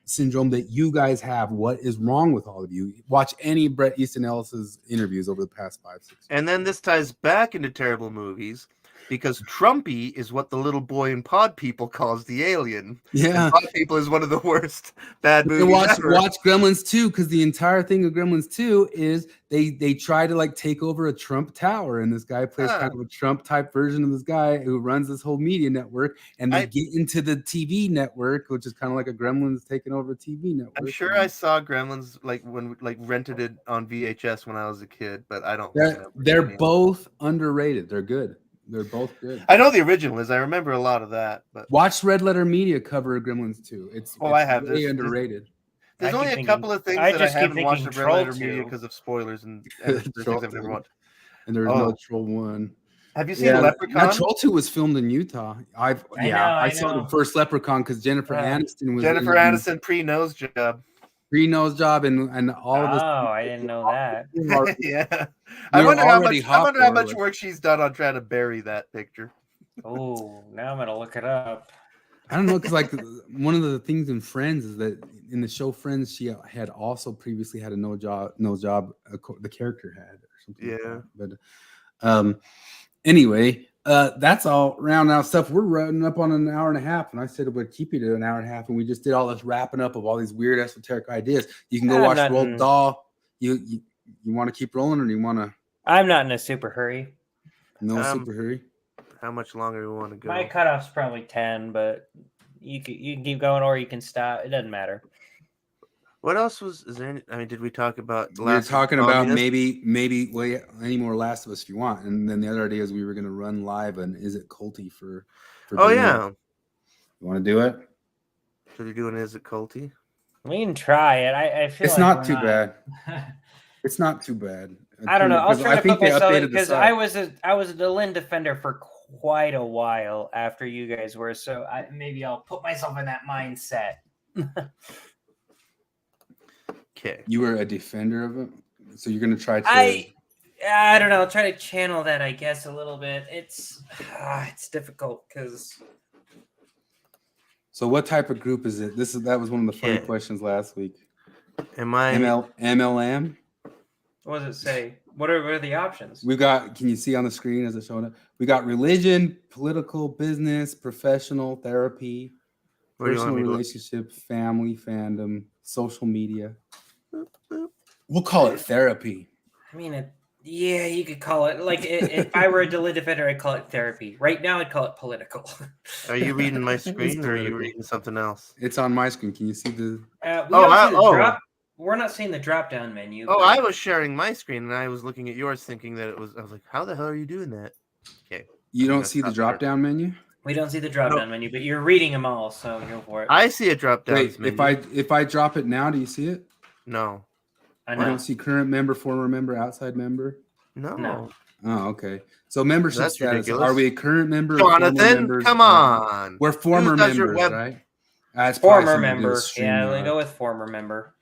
syndrome that you guys have. What is wrong with all of you? Watch any Bret Easton Ellis's interviews over the past 5-6 years. And then this ties back into terrible movies, because Trumpy is what the little boy in Pod People calls the alien. Yeah. And Pod People is one of the worst bad movies ever. Watch Gremlins 2, because the entire thing of Gremlins 2 is they try to like take over a Trump tower, and this guy plays kind of a Trump type version of this guy who runs this whole media network, and they get into the TV network, which is kind of like a Gremlins taking over a TV network. I'm sure I saw Gremlins rented it on VHS when I was a kid, but I don't. They're both underrated. They're good. They're both good. I know the original is. I remember a lot of that. But watch Red Letter Media cover Gremlins 2. It's I have really underrated. There's only a couple of things that I haven't watched of Red Letter Media because of spoilers and things I've never watched. And there's no Troll 1. Have you seen Leprechaun? That Troll 2 was filmed in Utah. I saw the first Leprechaun because Jennifer Aniston was Aniston pre-nose job. Pre-nose job and all of this. Oh, I didn't know that. Yeah. I wonder how much work she's done on trying to bury that picture. Oh, now I'm going to look it up. I don't know, because like one of the things in Friends is that in the show Friends, she had also previously had a no job the character had or something. Yeah. Like that. But anyway, that's all round out stuff. We're running up on an hour and a half, and I said we'd keep you to an hour and a half, and we just did all this wrapping up of all these weird esoteric ideas. You can go watch Roald Dahl. You want to keep rolling, or do you want to? I'm not in a super hurry. No super hurry. How much longer do we want to go? My cutoff's probably 10, but you can keep going or you can stop. It doesn't matter. What else is there? Did we talk about? We're talking about maybe any more Last of Us if you want, and then the other idea is we were going to run live and Is It Culty for yeah. You want to do it? Should we do an Is It Culty? We can try it. I feel it's not too bad. It's not too bad. I don't know. I was trying to put myself because I was a Delin defender for quite a while after you guys were, so maybe I'll put myself in that mindset. Okay. You were a defender of it, so you're going to try to. I don't know. I'll try to channel that, I guess, a little bit. It's difficult because. So, what type of group is it? That was one of the funny questions last week. Am I MLM? What does it say? What are the options? We got. Can you see on the screen as it's showing up? We got religion, political, business, professional, therapy, personal relationship, family, fandom, social media. We'll call it therapy. I mean, you could call it like if I were a Delin defender, I'd call it therapy. Right now, I'd call it political. Are you reading my screen or are you reading something else? It's on my screen. Can you see the? We're not seeing the drop-down menu. Oh, I was sharing my screen and I was looking at yours, thinking that it was. I was like, "How the hell are you doing that?" Okay. You don't see the drop-down menu? We don't see the drop-down menu, but you're reading them all, so go for it. I see a drop-down menu. If I drop it now, do you see it? No. I You know. don't see current member, former member, outside member? No. Oh, okay. So membership That's status. ridiculous. Are we a current member? Or former Jonathan, members? come on. We're former Use your members, web- right? That's Former member. Yeah, they StreamYard. go with former member.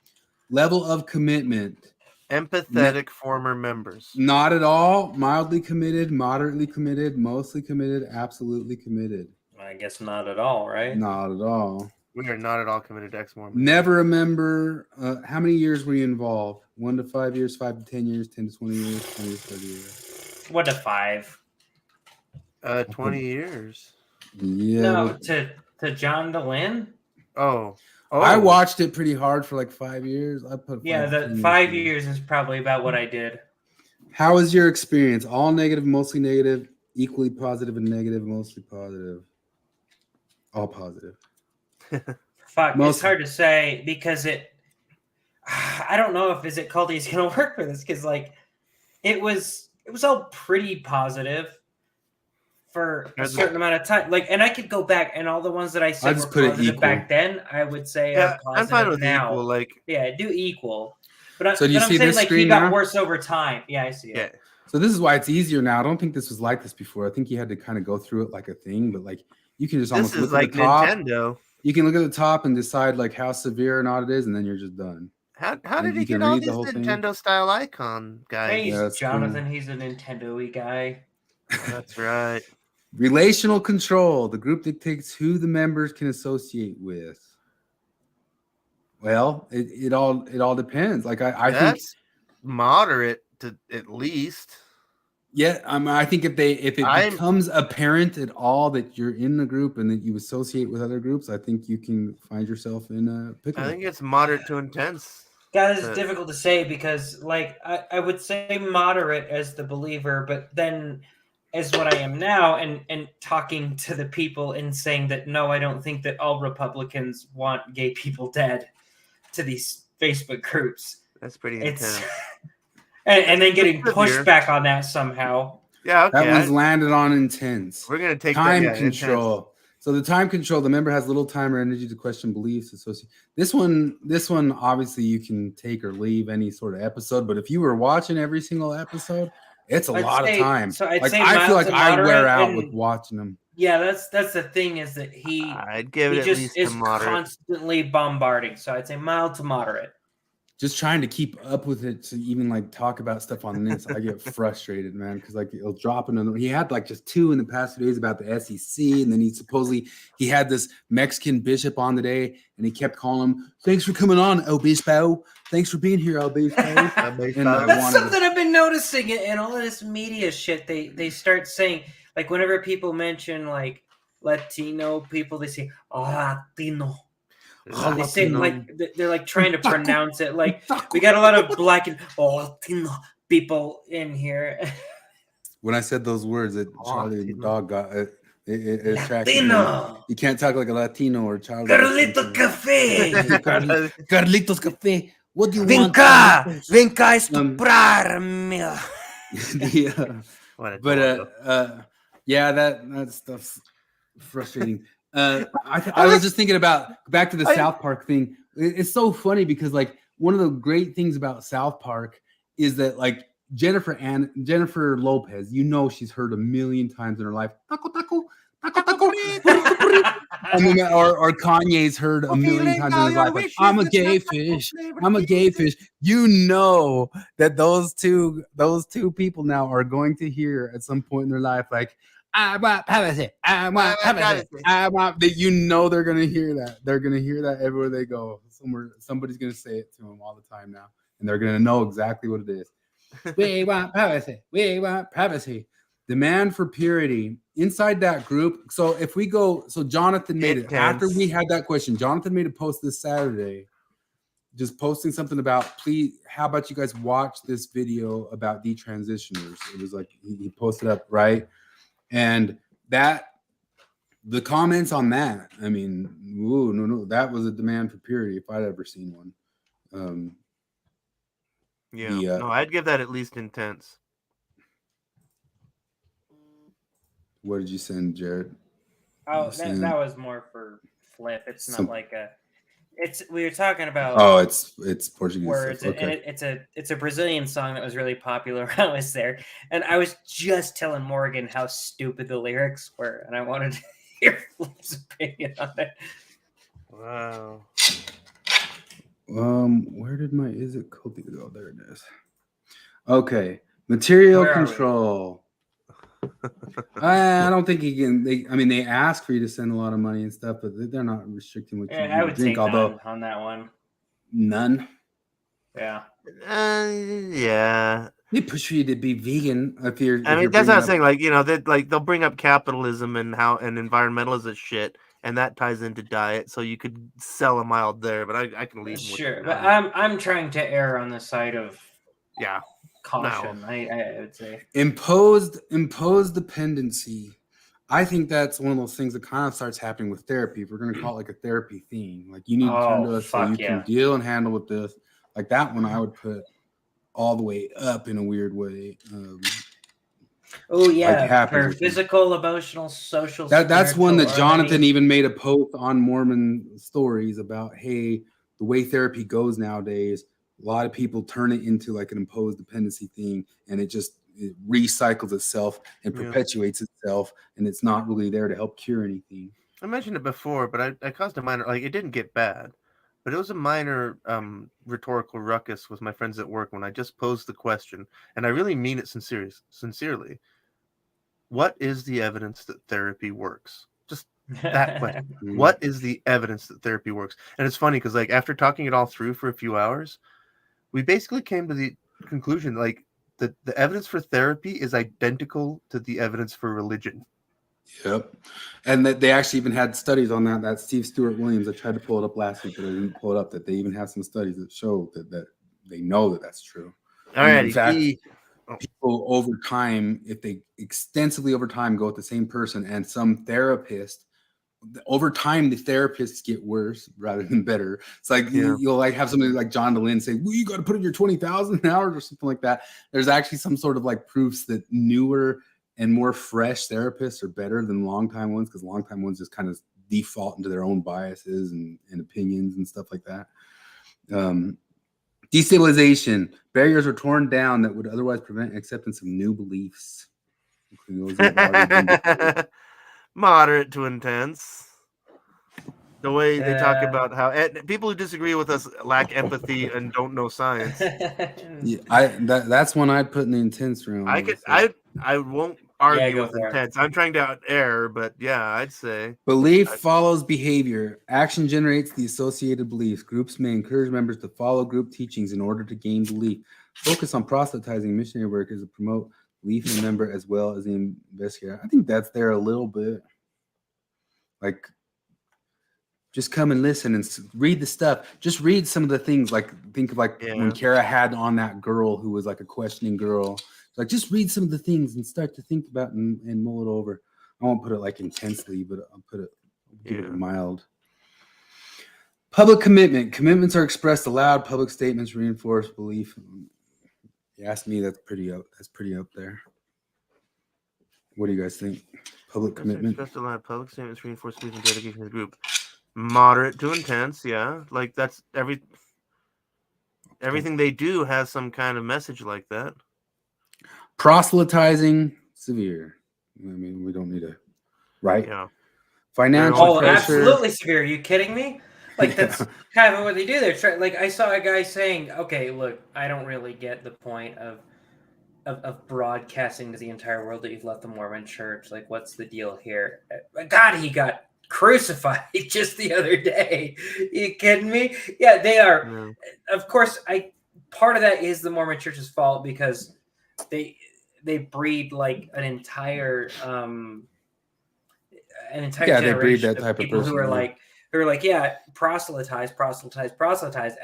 Level of commitment. Empathetic former members. Not at all. Mildly committed, moderately committed, mostly committed, absolutely committed. I guess not at all, right? Not at all. We are not at all committed to exmo. Never a member. How many years were you involved? 1 to 5 years, 5 to 10 years, 10 to 20 years, 20 to 30 years. 1 to 5. 20 years. Yeah. No, to John DeLynn? Oh. I watched it pretty hard for like 5 years. I put the 5 years is probably about what I did. How was your experience? All negative, mostly negative, equally positive and negative, mostly positive. All positive. Fuck, it's hard to say because I don't know if Visit Culty is going to work for this because like it was all pretty positive for a certain amount of time. Like, and I could go back and all the ones that I said were positive back then, I would say are positive I'm fine with now. Equal, like, yeah, do equal. But so do you I'm see saying this like screen he got now? worse over time. Yeah, I see it. Yeah. So this is why it's easier now. I don't think this was like this before. I think you had to kind of go through it like a thing, but like you can just almost look at the top. Nintendo. You can look at the top and decide like how severe or not it is, and then you're just done. How did he get all these Nintendo style icon guys? Hey, Jonathan, cool. He's a Nintendo-y guy. That's right. Relational control. The group dictates who the members can associate with. Well, it all depends. Like I think moderate to at least. Yeah, I think if it becomes apparent at all that you're in the group and that you associate with other groups, I think you can find yourself in a pickle. I think it's moderate to intense. That is difficult to say because, like, I would say moderate as the believer, but then as what I am now and talking to the people and saying that, no, I don't think that all Republicans want gay people dead to these Facebook groups. That's pretty intense. And then getting pushed back on that somehow. Yeah, okay. That one's landed on intense. We're going to take time control. Intense. So the time control, the member has little time or energy to question beliefs. This one, obviously you can take or leave any sort of episode. But if you were watching every single episode, it's a lot of time. So I'd say I feel like I wear out with watching them. Yeah, that's the thing is that I'd give it at least is to moderate. Constantly bombarding. So I'd say mild to moderate. Just trying to keep up with it to even like talk about stuff on this, I get frustrated, man, because like it'll drop another. He had like just 2 in the past 2 days about the SEC, and then he had this Mexican bishop on today, and he kept calling him, "Thanks for coming on, Obispo. Thanks for being here, Obispo." That's something I've been noticing in all of this media shit. They start saying, like, whenever people mention like Latino people, they say, "Oh, Latino." They say like they're like trying to pronounce it. Like we got a lot of black and Latino people in here. When I said those words, Charlie the dog got it attracted me. You can't talk like a Latino or Charlie. Carlito Cafe. Carlitos Cafe. What do you want? Ven cá estuprar-me. Yeah, that stuff's frustrating. I was just thinking about back to the South Park thing. It's so funny because like one of the great things about South Park is that like Jennifer Lopez, she's heard a million times in her life. Taco, taco, taco, taco. I mean, or Kanye's heard a million times in his life. Like, I'm a gay fish. I'm a gay fish. You know that those two people now are going to hear at some point in their life like, I want privacy. I want privacy. I want that. They're gonna hear that. They're gonna hear that everywhere they go. Somebody's gonna say it to them all the time now, and they're gonna know exactly what it is. We want privacy. We want privacy. Demand for purity inside that group. So if we go, Jonathan made it after we had that question. Jonathan made a post this Saturday, just posting something about, please, how about you guys watch this video about detransitioners? It was like he posted up, right? And the comments on that, I mean, no, that was a demand for purity if I'd ever seen one. No, I'd give that at least intense. What did you send, Jared? Oh, that was more for Flip. It's not like we were talking about. Oh, it's Portuguese words, stuff. Okay. and it's a Brazilian song that was really popular when I was there, and I was just telling Morgan how stupid the lyrics were, and I wanted to hear Flip's opinion on it. Wow. Where did my is it cookie go? There it is. Okay, material control. I don't think you can. They ask for you to send a lot of money and stuff, but they're not restricting what you I would drink. say Although on that one, none. Yeah. Yeah. They push you to be vegan if you're. I mean, that's not saying they'll bring up capitalism and how and environmentalism shit, and that ties into diet. So you could sell them mild there, but I can leave them. Sure, but I'm trying to err on the side of caution. No. I would say imposed dependency. I think that's one of those things that kind of starts happening with therapy. If we're going to call it like a therapy theme, like you need to turn to us so you can deal and handle with this. Like that one, I would put all the way up in a weird way. Oh yeah, for physical, emotional, social. That's one that Jonathan even made a post on Mormon stories about. Hey, the way therapy goes nowadays, a lot of people turn it into like an imposed dependency thing, and it recycles itself and perpetuates itself, and it's not really there to help cure anything. I mentioned it before, but I caused a minor, it didn't get bad, but it was a minor rhetorical ruckus with my friends at work when I just posed the question, and I really mean it sincerely. What is the evidence that therapy works? Just that question. What is the evidence that therapy works? And it's funny because after talking it all through for a few hours, we basically came to the conclusion the evidence for therapy is identical to the evidence for religion. Yep. And that they actually even had studies on that Steve Stewart Williams. I tried to pull it up last week, but I didn't pull it up. That they even have some studies that show that they know that that's true. All right. In fact, people over time, if they extensively over time go with the same person and some therapist, over time the therapists get worse rather than better. It's like you'll have somebody like John DeLynn say, well, you got to put in your 20,000 hours or something like that. There's actually some sort of proofs that newer and more fresh therapists are better than longtime ones, because longtime ones just kind of default into their own biases and opinions and stuff like that. Destabilization. Barriers are torn down that would otherwise prevent acceptance of new beliefs. Moderate to intense. The way they talk about how people who disagree with us lack empathy and don't know science. That's one I'd put in the intense room. I won't argue with intense. I'm trying to out error, but I'd say belief follows behavior. Action generates the associated beliefs. Groups may encourage members to follow group teachings in order to gain belief. Focus on proselytizing missionary work is to promote belief in a member as well as the investigator. I think that's there a little bit. Just come and listen and read the stuff. Just read some of the things. Think of when Kara had on that girl who was a questioning girl. Just read some of the things and start to think about and mull it over. I won't put it intensely, but I'll give it mild. Public commitment. Commitments are expressed aloud. Public statements reinforce belief. You ask me, that's pretty up there. What do you guys think? Public commitment. Expressed aloud. Public statements reinforce belief and dedication to the group. Moderate to intense, that's everything they do has some kind of message like that. Proselytizing, severe. I mean, we don't need to, right? Yeah. Financial pressure. Absolutely severe. Are you kidding me? That's kind of what they do. They're I saw a guy saying, "Okay, look, I don't really get the point of broadcasting to the entire world that you've left the Mormon Church. What's the deal here?" God, he got crucified just the other day. You kidding me? Yeah, they are. Yeah. Of course, part of that is the Mormon Church's fault because they breed an entire generation they breed that of type people of person, who are proselytize,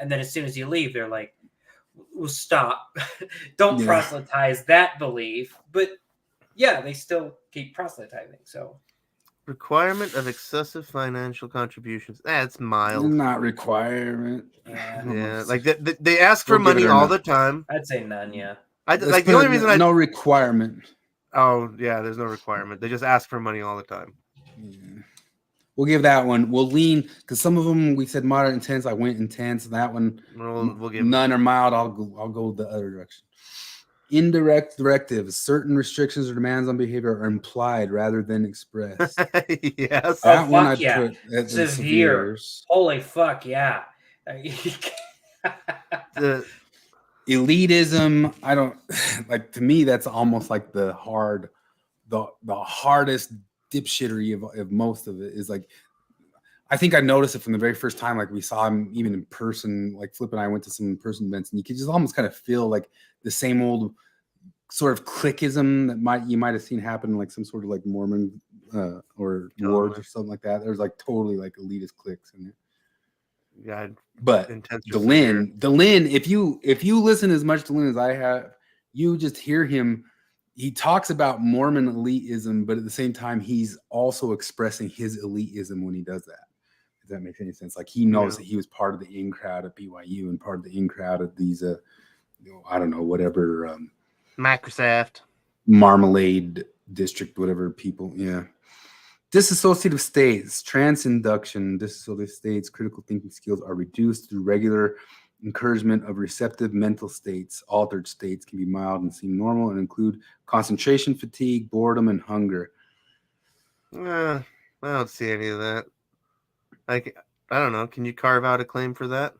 and then as soon as you leave, they're like, well, stop, don't proselytize that belief, but they still keep proselytizing. So requirement of excessive financial contributions. That's mild. Not requirement. Yeah. They ask for money all the time. I'd say none. Yeah. The only reason no requirement. Oh yeah, there's no requirement. They just ask for money all the time. Yeah. We'll give that one. We'll lean because some of them we said moderate intense. I went intense. That one we'll give none or mild. I'll go the other direction. Indirect directives. Certain restrictions or demands on behavior are implied rather than expressed. Yes. That one I'd put at the severe. Holy fuck, yeah. The elitism. I don't like. To me, that's almost like the hardest dipshittery of most of it is like. I think I noticed it from the very first time, like we saw him even in person, like Flip and I went to some in-person events, and you could just almost kind of feel like the same old sort of cliquism that you might have seen happen in like some sort of like Mormon or wards or something like that. There's like totally like elitist cliques in it. Yeah, but the Lynn, if you listen as much to Lynn as I have, you just hear him. He talks about Mormon elitism, but at the same time, he's also expressing his elitism when he does that. If that makes any sense. Like he knows that he was part of the in crowd at BYU and part of the in crowd of these, I don't know, whatever. Microsoft. Marmalade district, whatever people. Yeah. Disassociative states, transinduction, disassociative states, critical thinking skills are reduced through regular encouragement of receptive mental states. Altered states can be mild and seem normal and include concentration fatigue, boredom, and hunger. I don't see any of that. Like, I don't know. Can you carve out a claim for that?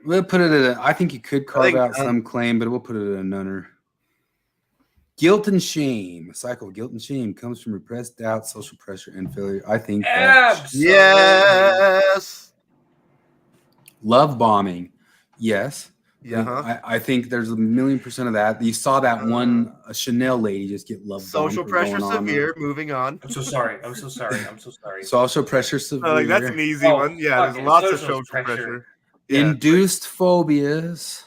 We'll put it at I think you could carve out some claim, but we'll put it at a nunner. Guilt and shame. A cycle of guilt and shame comes from repressed doubt, social pressure, and failure. I think yes. Love bombing. Yes. Yeah. I think there's 1,000,000% of that. You saw that a Chanel lady just get love bombed. Social pressure severe. Moving on. I'm so sorry. Social pressure severe. Like, that's an easy one. Yeah, there's lots of social pressure. Yeah. Induced phobias.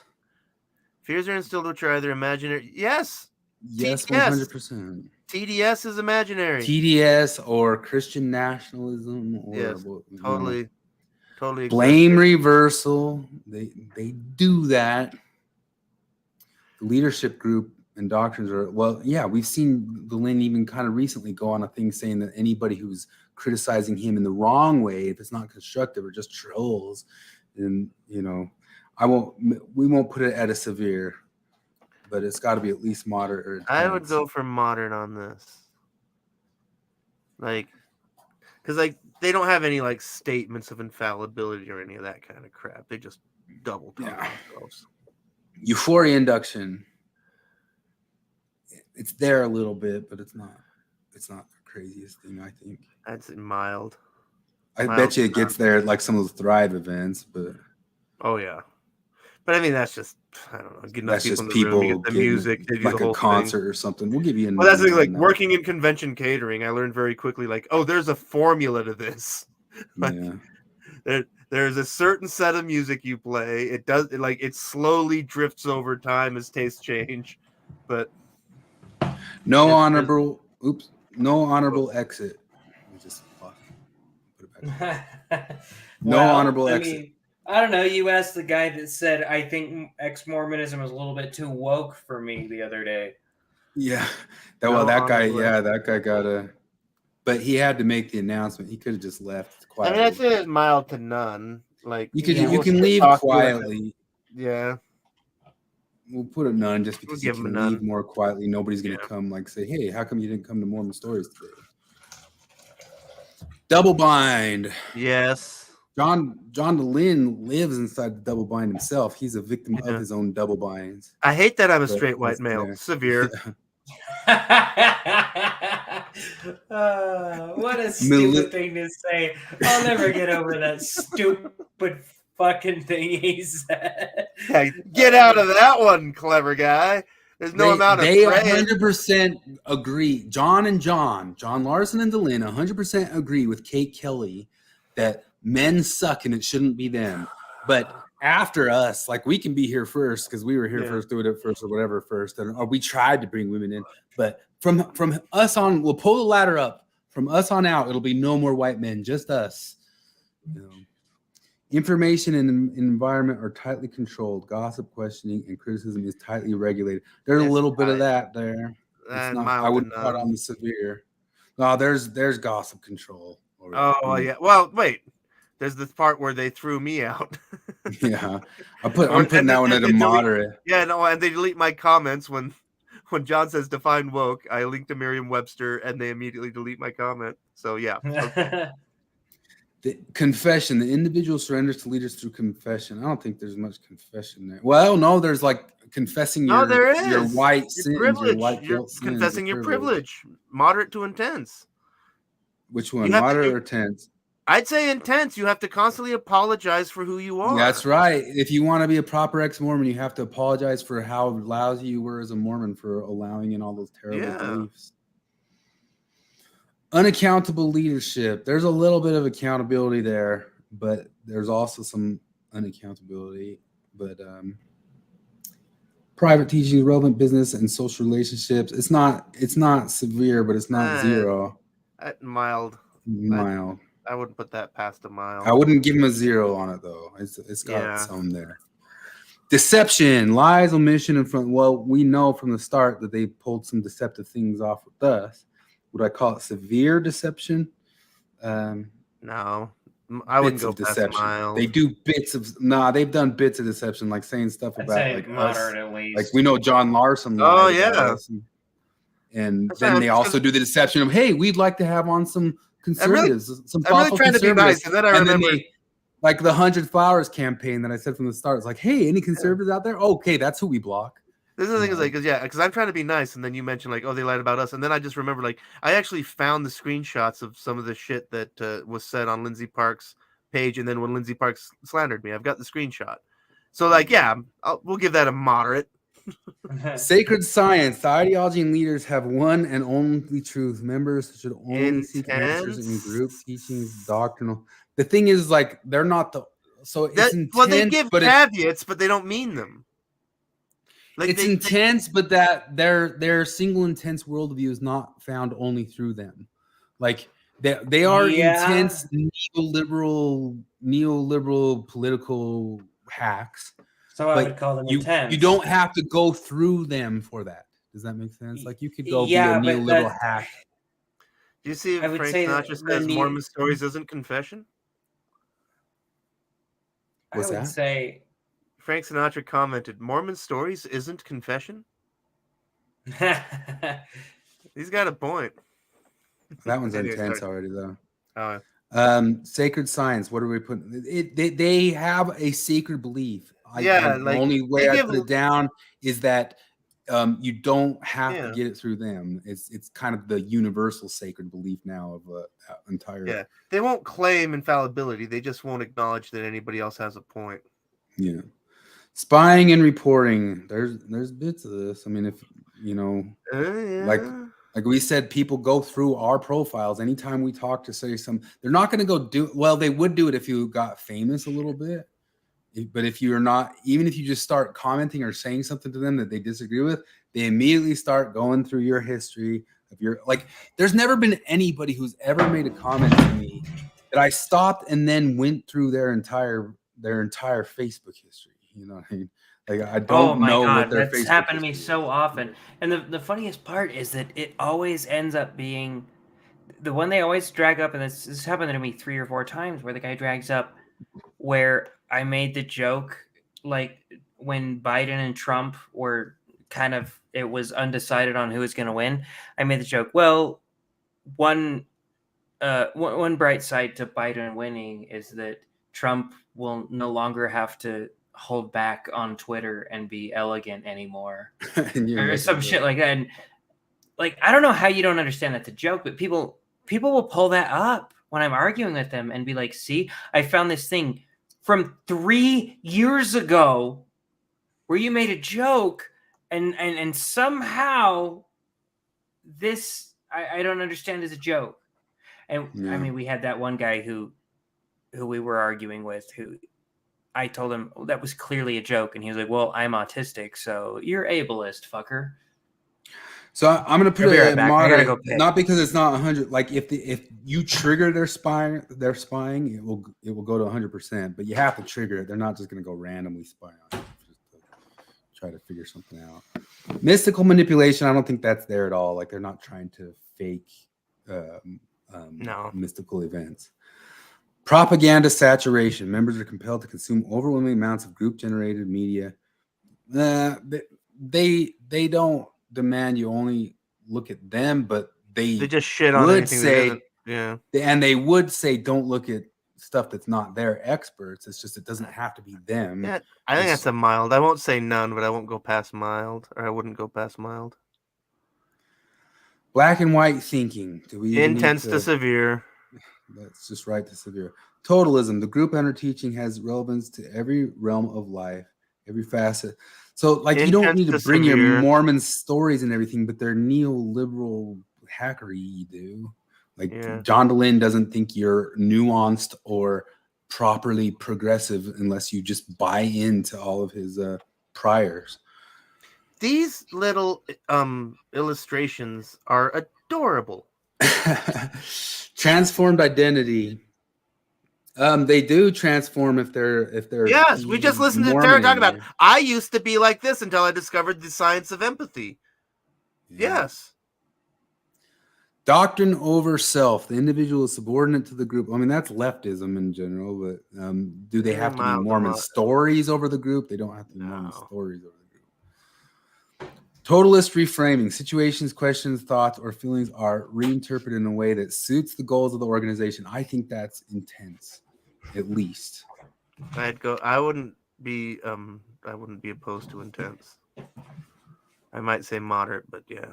Fears are instilled which are either imaginary. Yes. Yes, 100%. TDS is imaginary. TDS or Christian nationalism. Or yes, totally. Totally. Blame reversal. They do that. The leadership group and doctrines are, we've seen the Lynn even kind of recently go on a thing saying that anybody who's criticizing him in the wrong way, if it's not constructive or just trolls, then, we won't put it at a severe. But it's got to be at least moderate. Or I would go for moderate on this. Like, because they don't have any like statements of infallibility or any of that kind of crap. They just double talk themselves. Euphoria induction. It's there a little bit, but it's not the craziest thing, I think. That's mild. I bet you it gets there at like some of those Thrive events, but oh yeah. But I mean, that's just, I don't know, getting that's people just in the room to people get the music, they do like the whole a concert thing. Or something. We'll give you well, that's the thing, like working in convention catering, I learned very quickly, like, oh, there's a formula to this. Like, there's a certain set of music you play. It slowly drifts over time as tastes change. But no honorable exit. Just put it back. No honorable exit. I don't know. You asked the guy that said, I think ex-Mormonism is a little bit too woke for me the other day. Yeah. That guy got a... But he had to make the announcement. He could have just left quietly. I mean, I'd say it's mild to none. Like you can leave quietly. Yeah. We'll put a none just because you can leave more quietly. Nobody's going to come like say, hey, how come you didn't come to Mormon Stories today? Double bind. Yes. John DeLynn lives inside the double bind himself. He's a victim of his own double binds. I hate that I'm a straight white male. There. Severe. What a stupid thing to say. I'll never get over that stupid fucking thing he said. Yeah, get out of that one, clever guy. There's no amount of They 100% agree. John Larson and DeLynn 100% agree with Kate Kelly that men suck and it shouldn't be them. But after us, like we can be here first because we were here first, doing it first or whatever first, or we tried to bring women in. But from us on, we'll pull the ladder up. From us on out, it'll be no more white men, just us. Information and environment are tightly controlled. Gossip, questioning, and criticism is tightly regulated. There's a little bit of that there. I wouldn't put on the severe. No, there's gossip control. Oh yeah. Well, wait. There's this part where they threw me out. Yeah, I'm putting that one at a moderate. Yeah, no, and they delete my comments when John says define woke. I link to Merriam-Webster, and they immediately delete my comment. So yeah. Okay. The confession, the individual surrenders to leaders through confession. I don't think there's much confession there. Well, no, there's like confessing your white sins, privilege. Your white You're confessing your privilege. Moderate to intense. Which one, moderate or tense? I'd say intense. You have to constantly apologize for who you are. That's right. If you want to be a proper ex-Mormon, you have to apologize for how lousy you were as a Mormon for allowing in all those terrible beliefs. Unaccountable leadership. There's a little bit of accountability there, but there's also some unaccountability. But private teaching, relevant business and social relationships. It's not severe, but it's not zero. Mild. I wouldn't put that past a mild. I wouldn't give him a 0 on it though. It's got some there. Deception, lies, omission, and from we know from the start that they pulled some deceptive things off with us. Would I call it severe deception? No, I wouldn't go past mild. They do bits of they've done bits of deception, like saying stuff about like moderate us. At least. Like we know John Larson. Oh yeah, and then they also do the deception of, hey, we'd like to have on some conservatives, some thoughtful trying conservatives. To be nice, and then I remember. Like the 100 Flowers campaign that I said from the start. It's like, hey, any conservatives out there? Okay, that's who we block. This is the thing is like, because I'm trying to be nice, and then you mentioned like, oh, they lied about us, and then I just remember like, I actually found the screenshots of some of the shit that was said on Lindsey Park's page, and then when Lindsey Parks slandered me, I've got the screenshot. So like, yeah, we'll give that a moderate. Sacred science. The ideology and leaders have one and only truth. Members should only seek answers in group teachings, doctrinal. The thing is, like, they're not it's intense. Well, they give caveats, but they don't mean them. Like it's intense, but that their single intense worldview is not found only through them. Like they are intense neoliberal political hacks. So I would call them intense. You don't have to go through them for that. Does that make sense? Like you could go be a neoliberal hack. Do you see if Frank Sinatra says Mormon stories isn't confession? What's that? I would say Frank Sinatra commented, Mormon stories isn't confession? He's got a point. That one's intense already, though. Oh. Sacred science. What are we putting? They have a sacred belief. The only way I put it down is that you don't have to get it through them. It's kind of the universal sacred belief now of entire. Yeah, they won't claim infallibility. They just won't acknowledge that anybody else has a point. Yeah. Spying and reporting. There's bits of this. I mean, if you know, like we said, people go through our profiles anytime we talk to say some. They're not going to go do. Well, they would do it if you got famous a little bit. But if you're not, even if you just start commenting or saying something to them that they disagree with, they immediately start going through your history of your. Like, there's never been anybody who's ever made a comment to me that I stopped and then went through their entire Facebook history. You know what I mean? Like, I don't know what their that's happened to me so often. And the funniest part is that it always ends up being the one they always drag up, and this happened to me 3 or 4 times, where the guy drags up where I made the joke, like when Biden and Trump were kind of, it was undecided on who was going to win. I made the joke, well, one bright side to Biden winning is that Trump will no longer have to hold back on Twitter and be elegant anymore. Or some shit like that. And like, I don't know how you don't understand that's a joke, but people will pull that up when I'm arguing with them and be like, see, I found this thing from 3 years ago where you made a joke and somehow this I don't understand as a joke. And I mean, we had that one guy who we were arguing with, who I told him, oh, that was clearly a joke. And he was like, well, I'm autistic, so you're ableist, fucker. So I'm going to put it at moderate, not because it's not 100. Like if you trigger their spying, it will go to 100%. But you have to trigger it. They're not just going to go randomly spy on you just to try to figure something out. Mystical manipulation, I don't think that's there at all. Like they're not trying to fake mystical events. Propaganda saturation. Members are compelled to consume overwhelming amounts of group-generated media. They don't demand you only look at them, but they just shit on anything that isn't. Yeah, and they would say don't look at stuff that's not their experts. It's just it doesn't have to be them. Yeah, I think that's a mild. I won't say none, but I won't go past mild, or I wouldn't go past mild. Black and white thinking. Do we intense to severe? Let's just write to severe. Totalism. The group under teaching has relevance to every realm of life, every facet. So, like, you don't need to bring your Mormon stories and everything, but they're neoliberal hackery. You do. Like, John DeLynn doesn't think you're nuanced or properly progressive unless you just buy into all of his priors. These little illustrations are adorable. Transformed identity. They do transform if they're. Yes, we just listened to Tara talk about. I used to be like this until I discovered the science of empathy. Yeah. Yes. Doctrine over self. The individual is subordinate to the group. I mean, that's leftism in general, but do they have to be Mormon stories over the group? They don't have to be Mormon stories over the group. Totalist reframing. Situations, questions, thoughts, or feelings are reinterpreted in a way that suits the goals of the organization. I think that's intense, at least. I wouldn't be opposed to intense. I might say moderate, but yeah.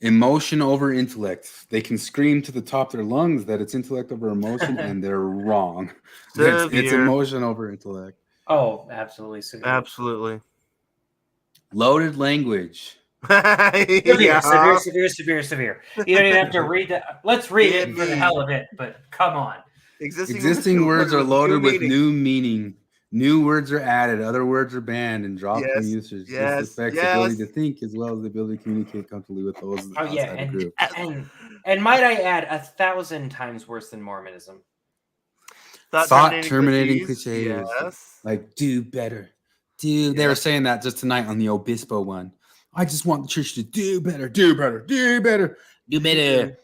Emotion over intellect. They can scream to the top of their lungs that it's intellect over emotion, and they're wrong. It's emotion over intellect. Oh, absolutely. Severe. Absolutely. Loaded language. Severe. You don't even have to read that. Let's read it for the hell of it, but come on. Existing words are loaded with new meaning. New words are added. Other words are banned and dropped from usage. This affects the ability to think as well as the ability to communicate comfortably with those outside the group. And might I add, 1,000 times worse than Mormonism. Thought terminating cliches. Yes. Like, do better. They were saying that just tonight on the Obispo one. I just want the church to do better, do better, do better, do better,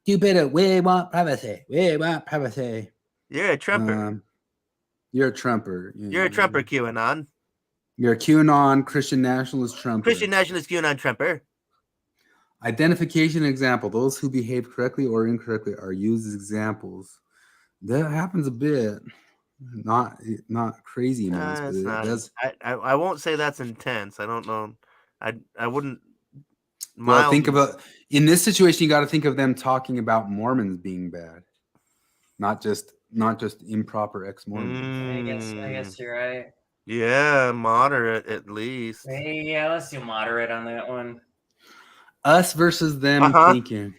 do better. We want privacy. We want privacy. You're a Trumper. You're a Trumper. You're a Trumper, QAnon. You're a QAnon Christian nationalist Trumper. Christian nationalist QAnon Trumper. Identification example. Those who behave correctly or incorrectly are used as examples. That happens a bit. Not crazy amounts, but it does. I won't say that's intense. I don't know. I wouldn't. Well, think about in this situation. You got to think of them talking about Mormons being bad, not just improper ex-Mormons. I guess you're right. Yeah, moderate at least. Yeah, let's do moderate on that one. Us versus them thinking.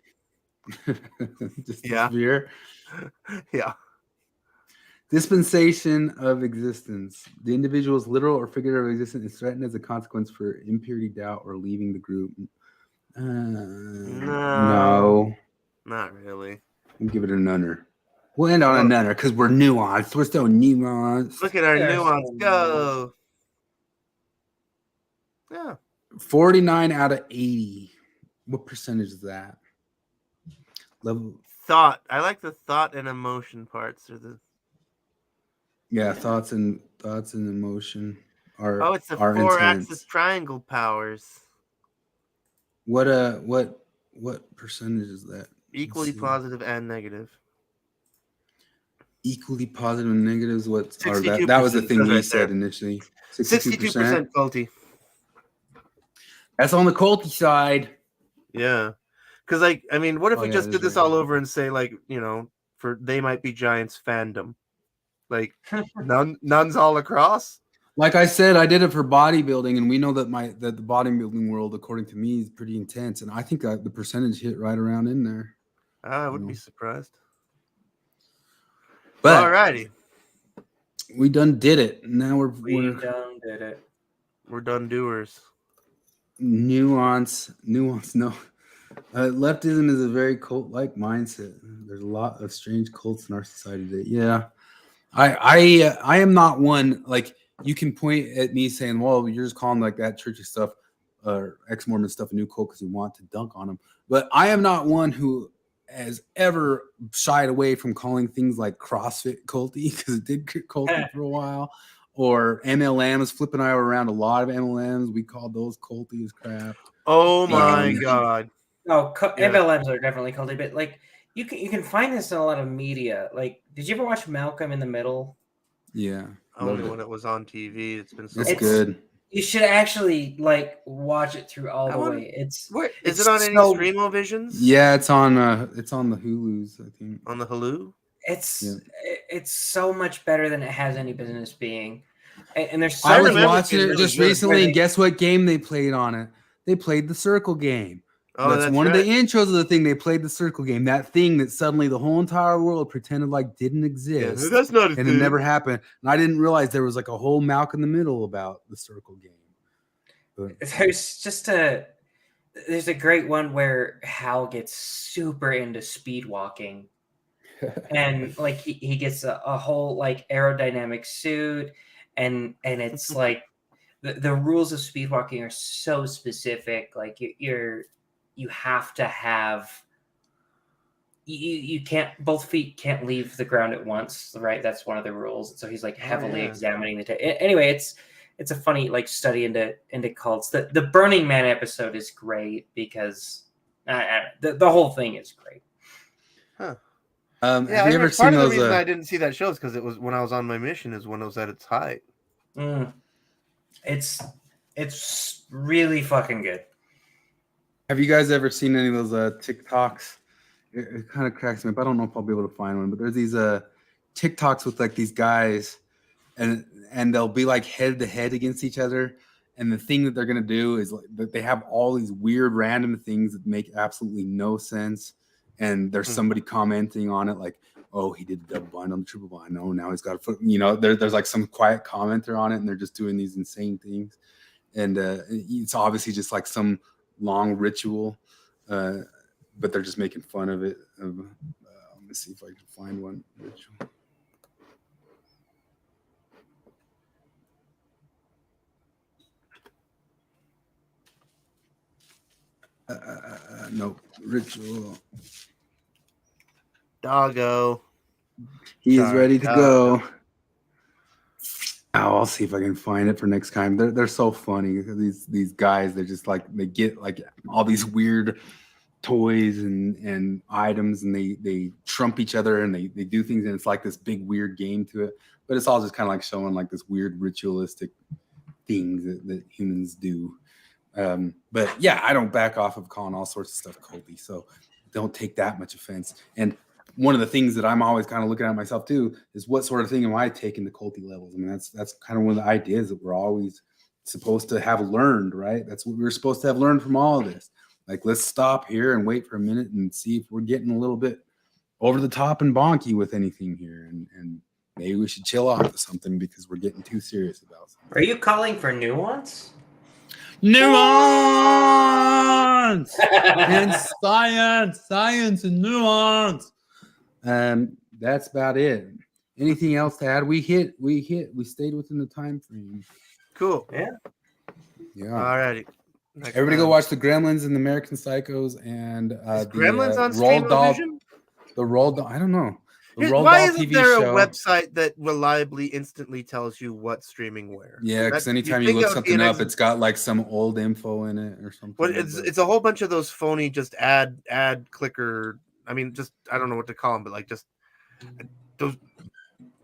Severe. Yeah. Dispensation of existence. The individual's literal or figurative existence is threatened as a consequence for impurity, doubt, or leaving the group. No. Not really. We'll give it a nunner. We'll end on a nunner because we're nuanced. We're so nuanced. Look at our nuance go. Yeah. 49 out of 80. What percentage is that? Level thought. I like the thought and emotion parts. Or the thoughts and emotion are. It's the 4-axis triangle powers. What percentage is that? Equally positive and negative. Equally positive and negatives. That was the thing we said initially. 62% culty. That's on the culty side. Yeah, because what if we just did this all over and say for They Might Be Giants fandom, nuns all across. Like I said, I did it for bodybuilding, and we know that the bodybuilding world, according to me, is pretty intense, and I think the percentage hit right around in there. I wouldn't be surprised. But alrighty, we done did it. Now we're done did it. We're done doers. Nuance. No. Leftism is a very cult-like mindset. There's a lot of strange cults in our society today. Yeah, I am not one like. You can point at me saying, well, you're just calling like that churchy stuff or ex-Mormon stuff a new cult because you want to dunk on them. But I am not one who has ever shied away from calling things like CrossFit culty, because it did get culty for a while, or MLMs. Flip and I were around a lot of MLMs. We called those culty as crap. Oh my god! No, MLMs are definitely culty, but like you can find this in a lot of media. Like, did you ever watch Malcolm in the Middle? Yeah, only when it was on TV. It's been so. It's good. You should actually like watch it through all the way. Is it on any Streamovisions? Yeah, it's on the Hulus, I think. On the Hulu? It's so much better than it has any business being. And there's so I was watching it just recently, and guess what game they played on it? They played the circle game. Oh, that's one of the intros of the thing. They played the circle game. That thing that suddenly the whole entire world pretended like didn't exist. Yeah, that's not a and thing. It never happened. And I didn't realize there was like a whole Malcolm in the Middle about the circle game. But there's a great one where Hal gets super into speed walking. And like he gets a whole like aerodynamic suit, and it's like the rules of speed walking are so specific. Like you have to have you can't, both feet can't leave the ground at once, right? That's one of the rules. So he's like heavily examining anyway, it's a funny like study into cults. The Burning Man episode is great because the whole thing is great. Huh. Have you ever seen part of those? The reason I didn't see that show is because it was when I was on my mission. Is when it was at its height. It's really fucking good. Have you guys ever seen any of those TikToks? It kind of cracks me up. I don't know if I'll be able to find one, but there's these TikToks with like these guys, and they'll be like head to head against each other. And the thing that they're gonna do is like they have all these weird random things that make absolutely no sense. And there's somebody commenting on it like, oh, he did the double blind on the triple blind. No, now he's got a foot. You know, there's like some quiet commenter on it, and they're just doing these insane things. And it's obviously just like some long ritual, but they're just making fun of it. Let me see if I can find one ritual. Nope, ritual. Doggo. He is ready to go. I'll see if I can find it for next time. They're so funny. These guys, they're just like, they get like all these weird toys and items, and they trump each other, and they do things, and it's like this big weird game to it. But it's all just kind of like showing like this weird ritualistic things that humans do. But yeah, I don't back off of calling all sorts of stuff culty, so don't take that much offense. And one of the things that I'm always kind of looking at myself too is what sort of thing am I taking to culty levels? I mean, that's kind of one of the ideas that we're always supposed to have learned, right? That's what we're supposed to have learned from all of this. Like, let's stop here and wait for a minute and see if we're getting a little bit over the top and bonky with anything here, and maybe we should chill off to something because we're getting too serious about something. Are you calling for nuance? Nuance and science and nuance. That's about it. Anything else to add? We stayed within the time frame. Cool. Yeah. All righty. Everybody go watch the Gremlins and the American Psychos and the Gremlins on Roald Dahl. Streamovision? The Roald Dahl. I don't know. Why isn't there a website that reliably instantly tells you what's streaming where? Yeah, because anytime you look something up, it's got like some old info in it or something. Well, it's a whole bunch of those phony just ad clicker. I mean, just I don't know what to call them, but like just those.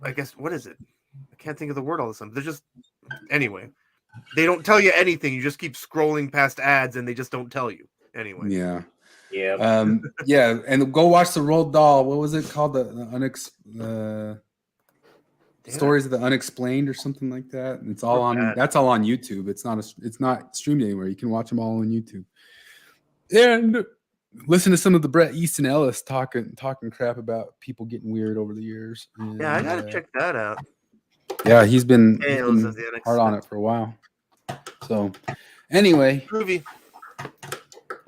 I guess what is it? I can't think of the word all of a sudden. They're just anyway. They don't tell you anything. You just keep scrolling past ads, and they just don't tell you anyway. Yeah. Yeah. Yeah, and go watch the Roald Dahl. What was it called? The Stories of the Unexplained or something like that. And it's all on. That's all on YouTube. It's not streamed anywhere. You can watch them all on YouTube. And listen to some of the Bret Easton Ellis talking crap about people getting weird over the years. And, yeah, I gotta check that out. Yeah, he's been hard on it for a while. So, anyway. Groovy.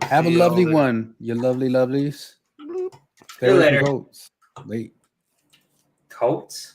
Have a lovely one, you lovely lovelies. See you later. Goats. Late. Coats?